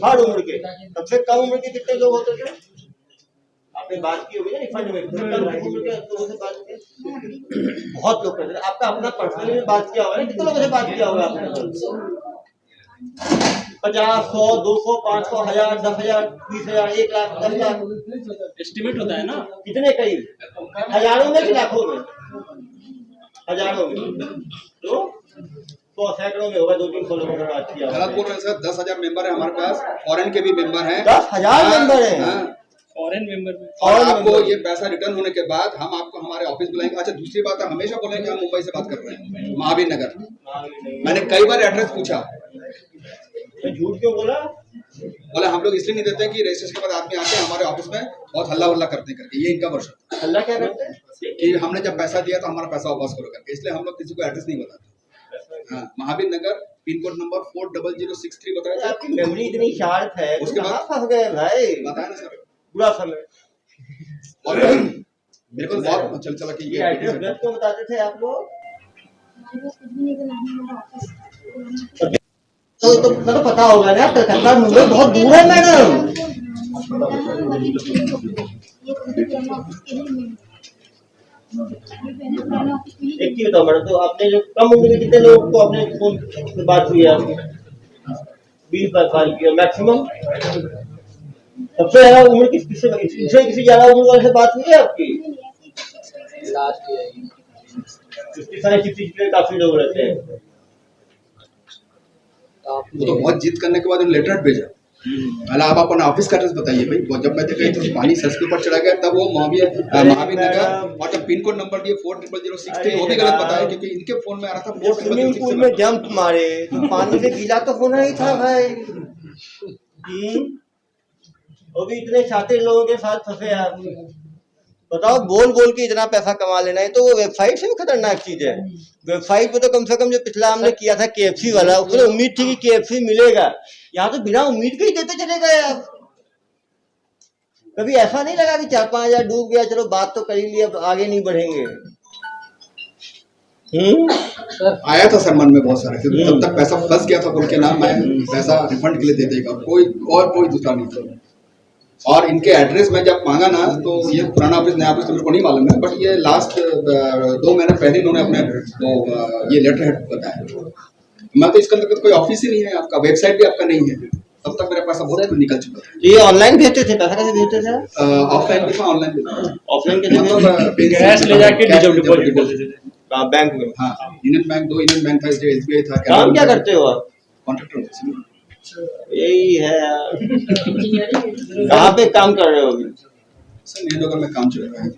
Speaker 1: हर उम्र के, सबसे कम उम्र के कितने लोग होते थे? आपने बात की होगी ना रिफंड में, कम उम्र के लोगों से बात की? बहुत लोग करते थे। आपका अपना पर्सनली में बात किया होगा ना, कितने लोगों से बात किया होगा आपने? 50, 100, 200, 500, 1000, 10,000, 20,000, 1 लाख, 10 लाख
Speaker 3: एस्टिमेट होता है ना।
Speaker 1: कितने? करीब हजारों में कि लाखों में? हजारों में, तो सैकड़ों में होगा। 2-3 लोगों से बात किया।
Speaker 2: गलत बोल रहे हैं सर, 10,000 मेंबर है हमारे पास, फॉरेन के भी मेंबर हैं।
Speaker 1: 10,000 मेंबर हैं?
Speaker 3: फॉरेन मेंबर में।
Speaker 2: और आपको ये पैसा रिटर्न होने के बाद हम आपको हमारे ऑफिस बुलाएंगे। अच्छा दूसरी बात है, हमेशा बोलें कि हम मुंबई से बात कर रहे हैं, महावीर नगर। मैंने कई बार एड्रेस पूछा,
Speaker 1: तो झूठ क्यों बोला?
Speaker 2: बोले हम लोग इसलिए नहीं देते हैं कि रजिस्ट्रेशन के बाद आदमी आते हैं हमारे ऑफिस में बहुत हल्ला वल्ला करते करके, ये इनका वर्षन।
Speaker 1: हल्ला क्या करते हैं?
Speaker 2: कि हमने जब पैसा दिया तो हमारा पैसा वापस करो करके, इसलिए हम लोग किसी को एड्रेस नहीं बताते। हाँ, महावीर नगर, पिन कोड नंबर 40063 बताया था।
Speaker 1: आपकी मेमोरी इतनी शार्प है,
Speaker 2: उसके बाद
Speaker 1: फंस गए भाई।
Speaker 2: बताया ना सर,
Speaker 1: बुरा समय।
Speaker 2: और मेरे को बहुत चल कि ये
Speaker 1: एड्रेस गलत क्यों बताते थे आप लोग?
Speaker 6: हमारे पास कुछ भी नहीं था, हमारा ऑफिस
Speaker 1: तो पता होगा ना, कलकत्ता मुंबई बहुत दूर है मैडम। एक चीज बताओ मैडम, तो आपने जो कम उम्र के कितने लोगों को आपने फोन पे बात हुई है आपकी? 20 साल की मैक्सिमम? सबसे ज्यादा उम्र किसी ज्यादा उम्र वाले से बात हुई है आपकी?
Speaker 5: लास्ट ईयर
Speaker 1: 55-60 काफी लोग रहते हैं।
Speaker 2: वो तो बहुत जिद करने के बाद उन्होंने लेटर भेजा। पहले आप अपना ऑफिस का एड्रेस बताइए भाई। वो जब मैं देखा तो पानी सर के ऊपर चढ़ा गया, तब वो महावीर नगर और जब पिन कोड नंबर दिए 400063 वो भी गलत बताया, क्योंकि इनके फोन में आ रहा था 400063।
Speaker 1: स्विमिंग पूल में जंप मारे तो पानी से गीला तो होना ही था भाई। वो भी इतने शातिर लोगों के साथ फंसे आप। बताओ, बोल बोल के इतना पैसा कमा लेना है, तो वो वेबसाइट से भी खतरनाक चीज है। वेबसाइट पे तो कम से कम जो पिछला हमने किया था KFC वाला, उसमें उम्मीद थी कि KFC मिलेगा। यहाँ तो बिना उम्मीद के ही देते चले गए आप। कभी ऐसा नहीं लगा कि 4-5 हजार डूब गया, चलो बात तो कर ही ली, अब आगे नहीं बढ़ेंगे?
Speaker 2: आया था सर मन में बहुत सारा, क्योंकि तब तक पैसा फंस गया था बोल के ना, मैं पैसा रिफंड के लिए दे देगा, कोई दूसरा नहीं था। और इनके एड्रेस में जब मांगा ना, तो ये पुराना ऑफिस नया ऑफिस तो मेरे को नहीं मालूम है, बट ये लास्ट 2 महीने पहले इन्होंने अपने ये लेटर हेड बताया। मैं तो इसके अंतर्गत कोई ऑफिस ही नहीं है आपका, वेबसाइट भी आपका नहीं है, तब तक मेरा पैसा बहुत निकल चुका था।
Speaker 1: ये ऑनलाइन भेजते थे? पैसा कैसे भेजते थे?
Speaker 2: ऑफलाइन भी था, ऑनलाइन भी था।
Speaker 1: ऑफलाइन कैसे?
Speaker 3: कैश ले जाके डिपॉजिट कर देते थे
Speaker 1: बैंक में।
Speaker 2: हाँ, यूनियन बैंक, 2 यूनियन बैंक था, SBI था।
Speaker 1: काम क्या करते हो आप?
Speaker 2: कॉन्ट्रैक्टर।
Speaker 1: यही है। कहाँ पे काम कर रहे हो अभी?
Speaker 2: सर नगर में काम चल रहा है।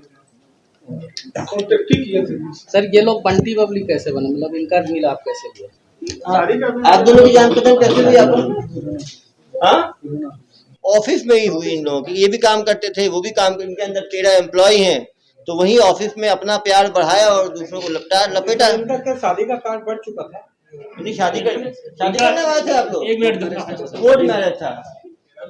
Speaker 5: सर ये लोग बंटी पब्लिक कैसे बने, मतलब इनका मिलाप कैसे हुआ?
Speaker 1: आप दोनों की जान पहचान कैसे हुई आपको? हाँ, ऑफिस में ही हुई इन लोगों की। ये भी काम करते थे, वो भी काम, इनके अंदर 13 एम्प्लॉय हैं, तो वही ऑफिस में अपना प्यार बढ़ाया और दूसरों को लपेटा।
Speaker 7: इनका क्या शादी का कार्ड बढ़ चुका था?
Speaker 1: शादी करने वाले थे आप लोग?
Speaker 3: 1 मिनट,
Speaker 1: कोर्ट मैरिज था।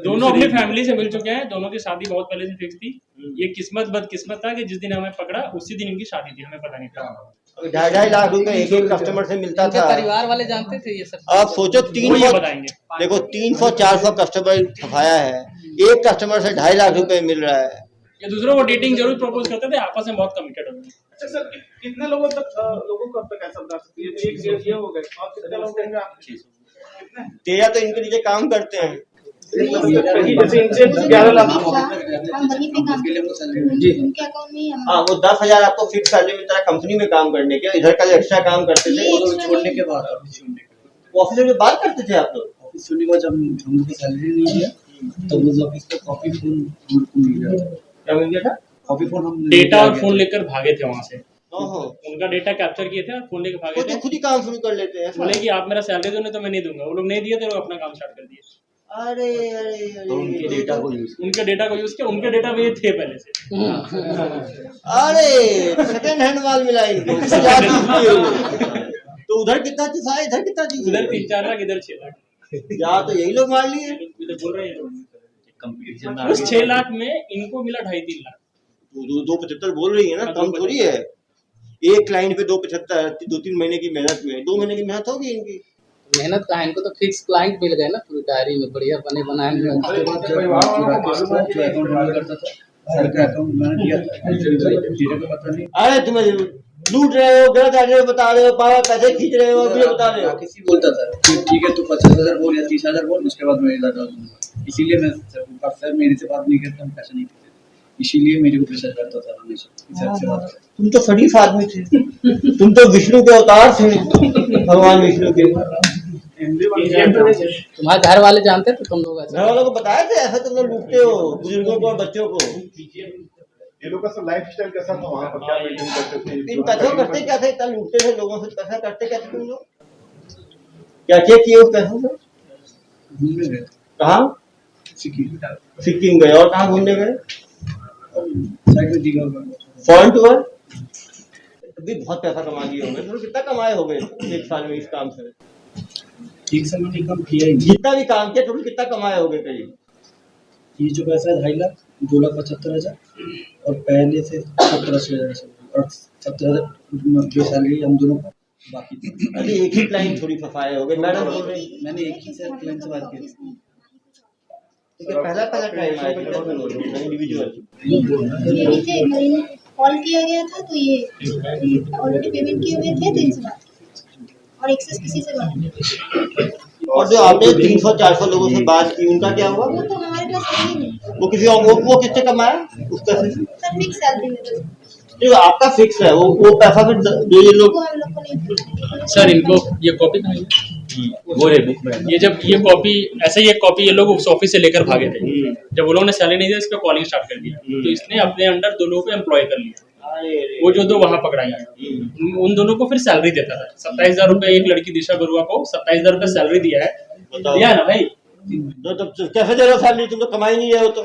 Speaker 3: दोनों अपनी फैमिली से मिल चुके हैं, दोनों की शादी बहुत पहले से फिक्स थी। ये किस्मत बदकिस्मत था कि जिस दिन हमें पकड़ा उसी दिन इनकी शादी थी, हमें पता नहीं था।
Speaker 1: 2.5 लाख रुपए एक कस्टमर से मिलता था।
Speaker 5: परिवार वाले जानते थे ये सब?
Speaker 1: आप सोचो, 300-400 कस्टमर छपाया है, एक कस्टमर से 2.5 लाख रुपए मिल रहा है।
Speaker 3: ये दूसरों को डेटिंग जरूर प्रपोज करते थे, आपस में बहुत कमिटेड हो गए।
Speaker 8: अच्छा सर, कितने लोगों को अब तक ऐसा बता सकते हैं? एक डेढ़ ये हो गए, और कितने लोग होंगे आपके?
Speaker 1: 13 तो इनके नीचे काम करते हैं।
Speaker 8: जैसे इनसे 11 लाख
Speaker 6: हम वहीं पे काम जी, उनके अकाउंट में ही हम।
Speaker 1: हाँ, वो 10,000 आपको फिक्स सैलरी मिलता है कंपनी में काम करने के, इधर का जो एक्स्ट्रा काम करते थे वो
Speaker 5: छोड़ने के बाद
Speaker 1: ऑफिस में बात करते थे आप लोग।
Speaker 5: ऑफिस छोड़ने के बाद जब हम लोग को सैलरी नहीं दिया तो उस ऑफिस पे कॉपी फोन हमको मिल गया।
Speaker 1: क्या मिल गया था?
Speaker 5: कॉपी फोन हम
Speaker 3: डेटा और फोन लेकर भागे थे वहां से।
Speaker 1: ओहो,
Speaker 3: उनका डेटा कैप्चर किए थे और फोन लेके भागे
Speaker 1: वो तो
Speaker 3: थे।
Speaker 1: खुद ही काम शुरू कर लेते हैं
Speaker 3: बोले
Speaker 1: ऐसा।
Speaker 3: कि आप मेरा सैलरी दो नहीं तो मैं नहीं दूंगा। वो लोग नहीं दिए तो लोग अपना काम स्टार्ट कर दिए।
Speaker 1: अरे अरे अरे,
Speaker 5: उनके डेटा को यूज
Speaker 3: उनके डेटा को यूज किया, उनके डेटा में ये थे पहले से।
Speaker 1: अरे सेकंड हैंड माल मिला इनको, इससे जासूस किए हुए। तो उधर कितना चूसा है, इधर कितना चूसा
Speaker 3: उधर
Speaker 1: है?
Speaker 3: 3-4 लाख, इधर 6 लाख।
Speaker 1: यहाँ तो यही लोग मार लिए।
Speaker 3: इधर बोल रहे हैं
Speaker 5: कंपटीशन में
Speaker 3: उस 6 लाख में इनको मिला 2.5-3 लाख।
Speaker 1: 2.75 बोल रही है ना, कम थोड़ी है। एक क्लाइंट पे 2.75, 2-3 महीने की मेहनत में 2 महीने की मेहनत होगी इनकी।
Speaker 10: मेहनत का है, इनको तो फिक्स क्लाइंट मिल गए ना पूरी डायरी में, बढ़िया बने बनाए हुए।
Speaker 5: उसके बाद जब राकेश था जो अकाउंट हैंडल करता था, सर का अकाउंट मैंने दिया था, जीरो का पता नहीं।
Speaker 1: अरे तुम लूट रहे हो, गलत एड्रेस बता रहे हो, पावर पैसे खींच रहे हो, ये बता रहे हो।
Speaker 5: राकेश ही बोलता था कि ठीक है तू 50,000 बोल या 30,000 बोल, उसके बाद मैं इधर डाल दूंगा। इसीलिए मैं सर मेरे से बात नहीं करता, हम पैसा नहीं देते, इसीलिए मेरे को प्रेशर करता था हमेशा सर से बात करते।
Speaker 1: तुम तो शरीफ आदमी थे, तुम तो विष्णु के अवतार थे, भगवान विष्णु के।
Speaker 10: तुम्हारे घर वाले जानते थे तुम लोग
Speaker 1: घर
Speaker 10: ऐसा?
Speaker 1: वालों को बताया थे ऐसा तुम लोग लूटते हो बुजुर्गों को और बच्चों को।
Speaker 9: ये लोग का सब लाइफ स्टाइल कैसा था वहाँ पर, क्या मेंटेन करते थे?
Speaker 1: इन पैसों करते क्या थे, इतना लूटते थे लोगों से, पैसा करते क्या थे तुम लोग? क्या क्या किए उस पैसों से?
Speaker 5: घूमने गए
Speaker 1: कहाँ? सिक्किम गए, और कहाँ घूमने गए?
Speaker 5: साइड में दिखा होगा
Speaker 1: फॉरेन टूर। अभी बहुत पैसा कमा लिए होंगे, तुम कितना कमाए होंगे एक साल में इस काम से?
Speaker 5: ठीक से मैंने काम किया ही नहीं।
Speaker 1: जितना भी काम किया तुम कितना कमाए होगे कहीं?
Speaker 5: ये जो पैसा है 2.5 लाख, 2,75,000 और पहले से 17,000 और 17,000 जो सैलरी हम दोनों का बाकी था।
Speaker 1: अरे एक ही क्लाइंट थोड़ी फंसाए होगे, मैडम बोल रही
Speaker 5: मैंने एक ही सर क्लाइंट से बात की थी।
Speaker 1: पहला पहला टाइम आया था इंडिविजुअल।
Speaker 6: ये भी थे, महीने कॉल किया गया था तो ये ऑलरेडी पेमेंट किए हुए थे तो इनसे बात की और एक्सेस किसी से बात नहीं।
Speaker 1: और जो आपने 300-400 लोगों से बात की उनका क्या हुआ?
Speaker 6: वो तो हमारे पास है ही नहीं।
Speaker 1: वो किसी और वो किससे कमाया उस पैसे से?
Speaker 6: सर फिक्स सैलरी में तो
Speaker 1: जो आपका फिक्स है वो पैसा फिर जो ये लोग
Speaker 6: वो हम लोग को नहीं।
Speaker 3: सर इनको ये कॉपी कहाँ है?
Speaker 5: वो रे बुक में
Speaker 3: ये जब ये कॉपी ऐसे ही एक कॉपी ये लोग उस ऑफिस से लेकर भागे थे। जब वो लोगों ने सैलरी नहीं दिया, इस पे कॉलिंग स्टार्ट कर दिया, तो इसने अपने अंडर 2 लोगों को एम्प्लॉय कर लिया। वो जो 2 वहां पकड़ाई गए, उन दोनों को फिर सैलरी देता था। 27,000 रुपए एक लड़की दिशा बरुआ को 27,000 रुपए सैलरी दिया है। दिया है ना भाई?
Speaker 1: तो कैसे दे रहे हो सैलरी? तुम तो कमाई नहीं रहे हो, तो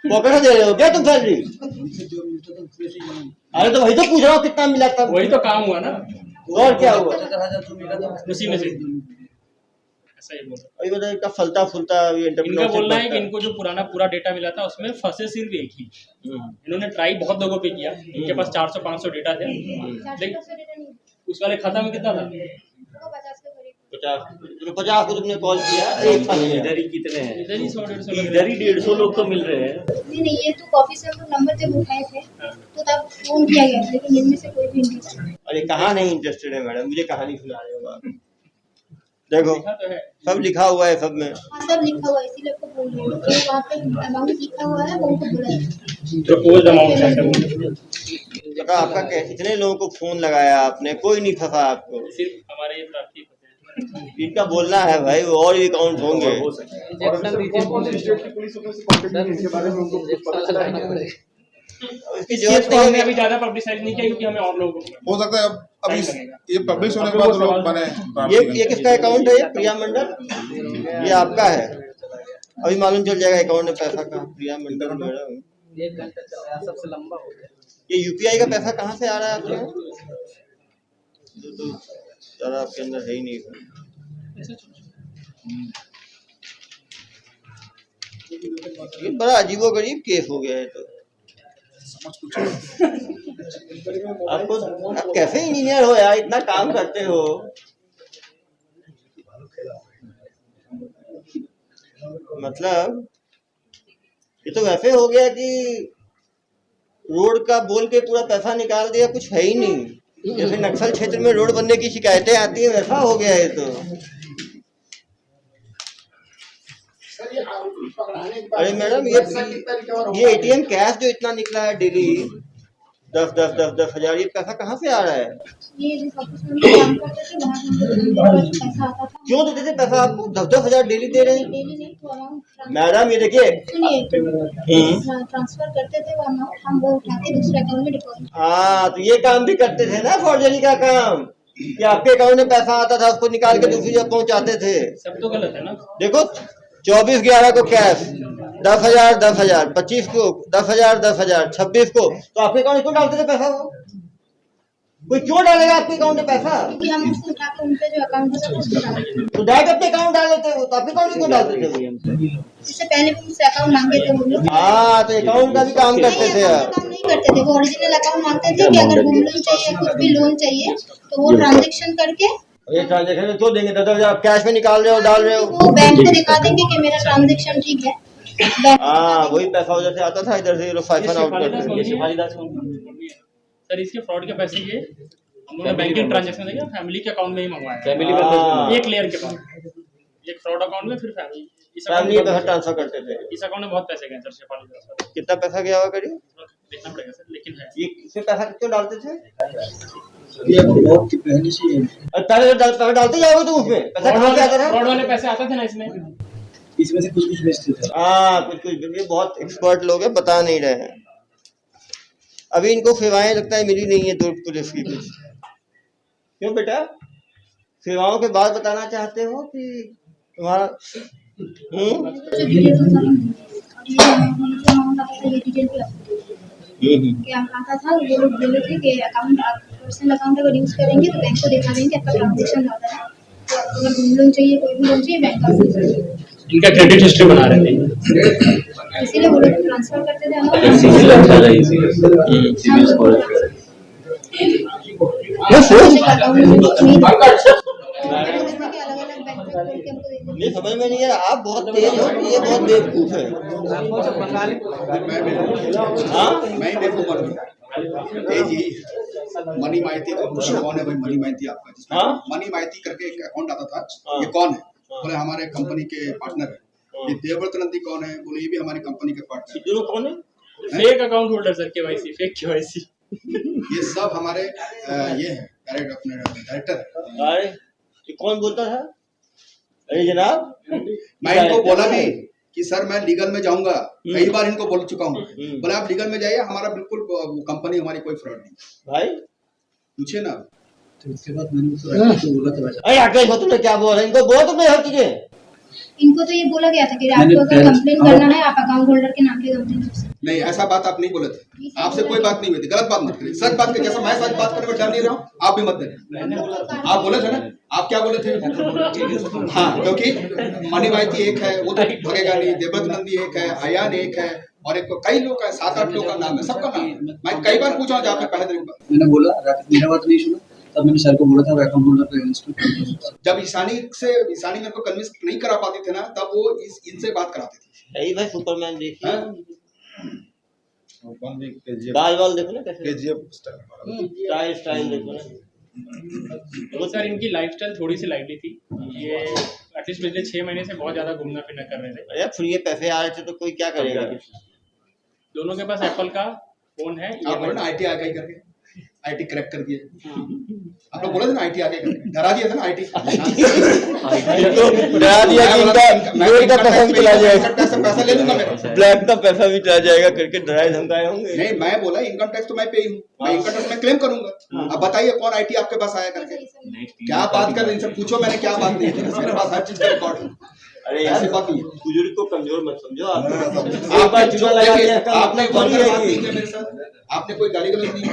Speaker 1: पॉकेट से दे रहे हो क्या तुम सैलरी?
Speaker 5: जो मिलता था उसमें से ही मैंने
Speaker 1: अरे तो वही तो पूछ रहा हूँ कितना मिला था?
Speaker 3: वही तो काम हुआ ना,
Speaker 1: और क्या हुआ?
Speaker 5: 75,000 जो मिला था
Speaker 3: उसी में से ऐसा ही बोला।
Speaker 1: अभी बताइए इतना फलता फुलता
Speaker 3: इनका बोलना है कि इनको जो पुराना पूरा डेटा मिला था उसमें फंसे सिर्फ एक ही। इन्होंने ट्राई बहुत लोगों पे किया, इनके पास 400-500 डेटा थे, लेकिन
Speaker 6: 400 डेटा नहीं,
Speaker 3: उस वाले खाता में कितना था?
Speaker 6: वो 50 के करीब।
Speaker 1: 50 को तुमने कॉल किया एक साल में।
Speaker 5: इधर ही कितने हैं,
Speaker 3: इधर ही 100-150 लग
Speaker 5: इधर ही 150 लोग तो मिल रहे हैं।
Speaker 6: नहीं ये तो कॉफी से हम लोग नंबर जब उठाए थे तो तब फोन किया गया था, लेकिन इनमें से कोई भी इंटरेस्ट नहीं।
Speaker 1: अरे कहाँ नहीं इंटरेस्टेड है मैडम, मुझे कहानी सुना रहे हो आप? देखो
Speaker 3: लिखा तो है।
Speaker 1: सब लिखा हुआ है सब में।
Speaker 6: हाँ सब लिखा हुआ है, इसीलिए आपको बोल रही हूँ कि वहाँ पे अमाउंट लिखा हुआ है, वो उनको बोला है।
Speaker 3: प्रपोज्ड अमाउंट है।
Speaker 1: लगा आपका इतने लोगों को फोन लगाया आपने, कोई नहीं फंसा आपको?
Speaker 3: सिर्फ हमारे ये प्रार्थी होते हैं।
Speaker 1: इनका बोलना है भाई वो और भी अकाउंट होंगे।
Speaker 10: इंजेक्शन दीजिए,
Speaker 9: कौन-कौन सी स्टेट की पुलिस अपने से कांटेक्ट की, इसके बारे में उनको कुछ पता चला है क्या?
Speaker 1: इसकी
Speaker 3: इस
Speaker 1: जरूरत
Speaker 3: केस को हमने
Speaker 1: नहीं
Speaker 3: अभी
Speaker 1: है।
Speaker 3: ज्यादा पब्लिसाइज नहीं किया क्योंकि हमें और लोग
Speaker 4: हो सकता है अब इस ये पब्लिश होने के बाद वो लोग बने।
Speaker 1: ये किसका अकाउंट है? ये प्रिया मंडल, ये आपका है? अभी मालूम चल जाएगा अकाउंट में पैसा कहाँ। प्रिया मंडल मैडम,
Speaker 10: 1 घंटा चल रहा है, सबसे लंबा हो गया।
Speaker 1: ये यूपीआई का पैसा कहाँ से आ रहा है आपके? तो ज़्यादा आपके अंदर है ही नहीं। ये बड़ा अजीबोगरीब केस हो गया है। तो आपको आप कैसे इंजीनियर हो यार, इतना काम करते हो? मतलब ये तो वैसे हो गया कि रोड का बोल के पूरा पैसा निकाल दिया, कुछ है ही नहीं। जैसे नक्सल क्षेत्र में रोड बनने की शिकायतें आती है वैसा हो गया है। तो अरे मैडम ये एटीएम कैश जो इतना निकला है डेली, 10 हजार, ये पैसा कहाँ से आ रहा है?
Speaker 6: ये जिस ऑफिस में हम काम करते थे वहाँ हमको पैसा आता था।
Speaker 1: क्यों देते थे पैसा आपको? 10 हजार डेली दे रहे हैं?
Speaker 6: डेली नहीं तो अमाउंट
Speaker 1: मैडम ये देखिए,
Speaker 6: सुनिए, ट्रांसफर करते थे वो अमाउंट, हम वो उठा के दूसरे अकाउंट में डिपॉजिट।
Speaker 1: हाँ तो ये काम भी करते थे ना, फॉर्जरी का काम, कि आपके अकाउंट में पैसा आता था उसको निकाल के दूसरी जगह पहुंचाते थे।
Speaker 3: सब तो गलत है ना।
Speaker 1: देखो 24/11 को कैश 10,000 10,000, 25 को 10,000 10,000, 26 को, तो आपके अकाउंट में क्यों डालते थे पैसा? वो कोई क्यों डालेगा आपके अकाउंट में पैसा?
Speaker 6: क्योंकि हम उसको उठा के उनके जो अकाउंट है उसको डाल देते थे।
Speaker 1: तो डायरेक्ट अपने अकाउंट डाल देते हो, तो आपके अकाउंट में क्यों डालते थे?
Speaker 6: इससे पहले भी मुझसे अकाउंट मांगे थे वो लोग।
Speaker 1: हाँ तो अकाउंट का भी काम करते थे आप।
Speaker 6: काम नहीं करते थे, वो ओरिजिनल अकाउंट मांगते थे कि अगर होम लोन चाहिए, कुछ भी लोन चाहिए तो वो ट्रांजेक्शन करके
Speaker 1: ये ट्रांजेक्शन क्यों देंगे? 10,000 आप कैश में निकाल रहे हो, डाल रहे हो।
Speaker 6: वो बैंक को दिखा देंगे कि मेरा ट्रांजेक्शन ठीक है।
Speaker 1: हाँ वही पैसा उधर से आता था, इधर से ये लोग साइफन आउट करते थे।
Speaker 3: सर इसके फ्रॉड के पैसे ये हम लोगों ने बैंकिंग ट्रांजेक्शन देखा फैमिली के अकाउंट में ही मंगवाया।
Speaker 1: फैमिली का
Speaker 3: एक लेयर के बाद एक फ्रॉड अकाउंट में, फिर फैमिली इस
Speaker 1: फैमिली में पैसा ट्रांसफर करते थे।
Speaker 3: इस अकाउंट में बहुत पैसे गए सर शेफाली दास।
Speaker 1: कितना पैसा गया होगा करीब?
Speaker 3: देखना पड़ेगा सर, लेकिन है
Speaker 1: ये इसमें पैसा क्यों डालते थे?
Speaker 5: ये बहुत पहले से
Speaker 1: पहले पैसा डालते जाओगे तो उसमें पैसा कहाँ से आता था?
Speaker 3: फ्रॉड वाले पैसे आते थे ना इसमें
Speaker 5: से कुछ बेचते थे।
Speaker 1: हाँ कुछ ये बहुत एक्सपर्ट लोग हैं, बता नहीं रहे हैं। अभी इनको सेवाएं लगता है मिली नहीं है दुर्ग पुलिस की कुछ। क्यों बेटा, सेवाओं के बाद बताना चाहते हो कि तुम्हारा
Speaker 6: आता था वो लोग बोले थे कि अकाउंट आप पर्सनल अकाउंट अगर यूज करेंगे तो बैंक को दिखा देंगे आपका ट्रांजेक्शन ज्यादा है, तो अगर होम लोन चाहिए कोई भी लोन चाहिए बैंक का
Speaker 3: इनका क्रेडिट हिस्ट्री बना रहे थे,
Speaker 6: इसीलिए वो लोग ट्रांसफर करते थे
Speaker 1: ये समझ में नहीं है। आप बहुत तेज हो, ये बहुत बेवकूफ है।
Speaker 2: मैं बेवकूफ हूँ। तेज यही है। मनी माइती का पूछो कौन है भाई? मनी माइती आपका जिसमें मनी माइती करके एक अकाउंट आता था, ये कौन है? बोले हमारे कंपनी के पार्टनर है। ये देवव्रत नंदी कौन है? बोले ये भी हमारी कंपनी के पार्टनर है।
Speaker 1: दोनों कौन है?
Speaker 3: Fake account holder sir, KYC fake KYC.
Speaker 2: ये सब हमारे ये है डायरेक्टर।
Speaker 1: अरे ये कौन बोलता था? अरे जनाब
Speaker 2: मैं इनको बोला भी कि सर मैं लीगल में जाऊंगा, कई बार इनको बोल चुका हूँ। बोले आप लीगल में जाइए, हमारा बिल्कुल कंपनी हमारी कोई फ्रॉड नहीं।
Speaker 1: भाई
Speaker 2: पूछे ना।
Speaker 5: तो उसके बाद मैंने उसको बोला था
Speaker 1: अरे आकाश भाई तुमने क्या बोला? इनको बोल तुमने हर चीजें।
Speaker 6: इनको तो ये बोला गया था कि आपको अगर कंप्लेन करना है आप अकाउंट होल्डर के नाम पे कंप्लेन कर सकते हैं।
Speaker 2: नहीं ऐसा बात आप नहीं बोले थे, आपसे कोई बात नहीं हुई थी। गलत बात मत करिए, सच बात करिए। जैसा मैं सच बात करने में डर नहीं रहा हूँ, आप भी मत डरिए। आप बोले थे ना, आप क्या बोले थे? हाँ क्योंकि मनी माइती एक है, वो तो भगेगा नहीं। देवव्रत नंदी एक है, अयान एक है, और एक कई लोग है, 7-8 लोग का नाम है, सबका नाम है। मैं कई बार पूछा हूँ आपने पहले दिन।
Speaker 5: मैंने बोला मेरा बात नहीं सुना, तब मैंने सर को बोला था अकाउंट होल्डर पे इंस्टॉल।
Speaker 2: जब ईशानी मेरे को कन्विंस नहीं करा पाती थे ना, तब वो इनसे बात कराती थी।
Speaker 1: यही भाई सुपरमैन देखिए, बाल बाल देखो ना कैसे, स्टाइल देखो ना।
Speaker 3: तो सर इनकी लाइफस्टाइल थोड़ी सी लाइवली थी। ये एटलीस्ट पिछले 6 महीने से बहुत ज्यादा घूमना फिरना कर रहे थे।
Speaker 1: अरे फ्री पैसे आ रहे थे तो कोई क्या करेगा?
Speaker 3: दोनों के पास एप्पल का फोन है।
Speaker 2: आप बोले ना आईटी आ गई करके, आईटी क्रैक कर दिए। आप लोग बोले थे ना आईटी आ गई करके, डरा दिया था ना आईटी।
Speaker 1: डरा दिया कि इनका पैसा भी चला जाएगा,
Speaker 2: पैसा ले लूंगा मेरा,
Speaker 1: ब्लैक का पैसा भी चला जाएगा करके डराए धमकाए होंगे।
Speaker 2: नहीं मैं बोला इनकम टैक्स तो मैं पे हूँ, मैं इनकम टैक्स में क्लेम करूंगा। अब बताइए कौन आईटी आपके पास आया करके? क्या बात कर रहे हैं? इनसे पूछो मैंने क्या बात नहीं की, मेरे पास हर चीज का रिकॉर्ड है।
Speaker 1: अरे ऐसी बात नहीं है, बुजुर्ग को कमजोर मत समझो।
Speaker 2: आपने कोई गाली गलौज नहीं की,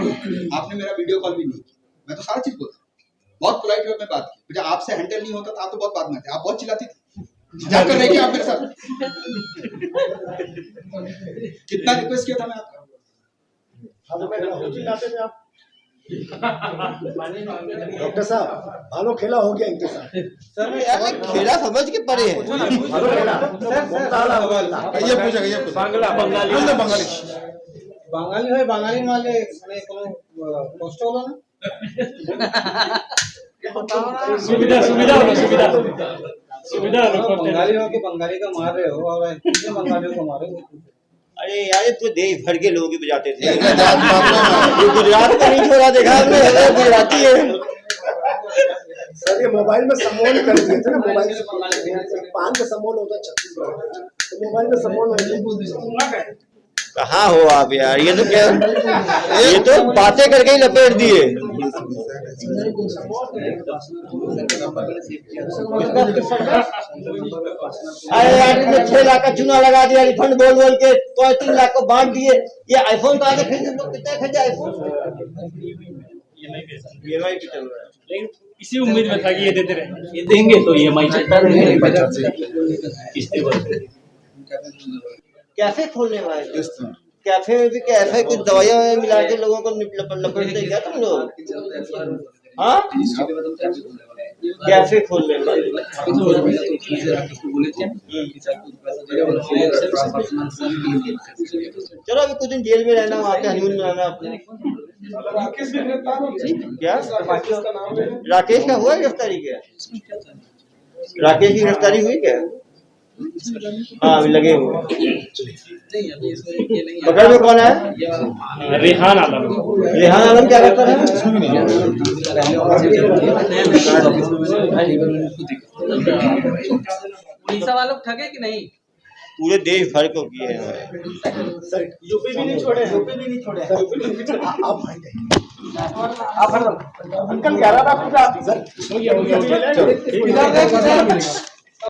Speaker 2: आपने मेरा वीडियो कॉल भी नहीं किया, मैं तो सारा चीज बोलता, बहुत पोलाइट वे में बात की। जब आपसे हैंडल नहीं होता था आप तो बहुत बात में थे, आप बहुत चिल्लाती थी। क्या कर रहे थे आप मेरे साथ? कितना रिक्वेस्ट किया था मैं आपका?
Speaker 9: चिल्लाते थे आप। डॉक्टर साहब भालो खेला हो गया इनके साथ।
Speaker 1: सर यार खेला समझ के पड़े हैं।
Speaker 9: भालो खेला ये पूछा ये बंगाली
Speaker 5: বাঙালি হয় বাঙালি নলে মানে কোনো কষ্ট হলো না
Speaker 3: सुविधा
Speaker 5: बंगाली हो कि बंगाली का मार रहे हो और कितने बंगालियों को मारे हो
Speaker 1: अरे यार ये तो देश भर के लोग ही बजाते थे। ये गुजरात का नहीं छोड़ा, देखा हमने, ये गुजराती है।
Speaker 9: सर ये मोबाइल में समोल कर दिए थे ना, मोबाइल से पान का समोल होता है छत्तीसगढ़, तो मोबाइल में समोल होता है।
Speaker 1: कहाँ हो आप यार, ये तो क्या, ये तो बातें करके ही लपेट दिए। अरे यार 6 लाख का चूना लगा दिया रिफंड बोल बोल के, तो 3 लाख को बांट दिए। ये आईफोन कहाँ से खरीदे, लोग कितने खरीदे आईफोन? EMI पे चल रहा है।
Speaker 3: लेकिन इसी उम्मीद में था कि ये देते रहे,
Speaker 10: ये देंगे तो EMI चलता रहेगा, किस्तें भरते।
Speaker 1: कैफे खोलने वाले, कैफे में भी कैफे कुछ दवाइयाँ मिला के लोगों को लपेटते क्या तुम लोग? हाँ कैफे खोलने वाले। चलो अभी कुछ दिन जेल में रहना, वहाँ पे हनीमून मनाना अपने। क्या राकेश का हुआ गिरफ्तारी? क्या राकेश की गिरफ्तारी हुई क्या? हाँ अभी लगे हुए। पकड़ में कौन है?
Speaker 3: रेहान आलम।
Speaker 1: रेहान आलम क्या करता है?
Speaker 10: उड़ीसा वालों को ठगे कि नहीं?
Speaker 1: पूरे देश भर को किए हैं।
Speaker 8: सर यूपी भी नहीं छोड़े, यूपी भी नहीं छोड़े। आप अंकल 11 लाख रुपए आप सर।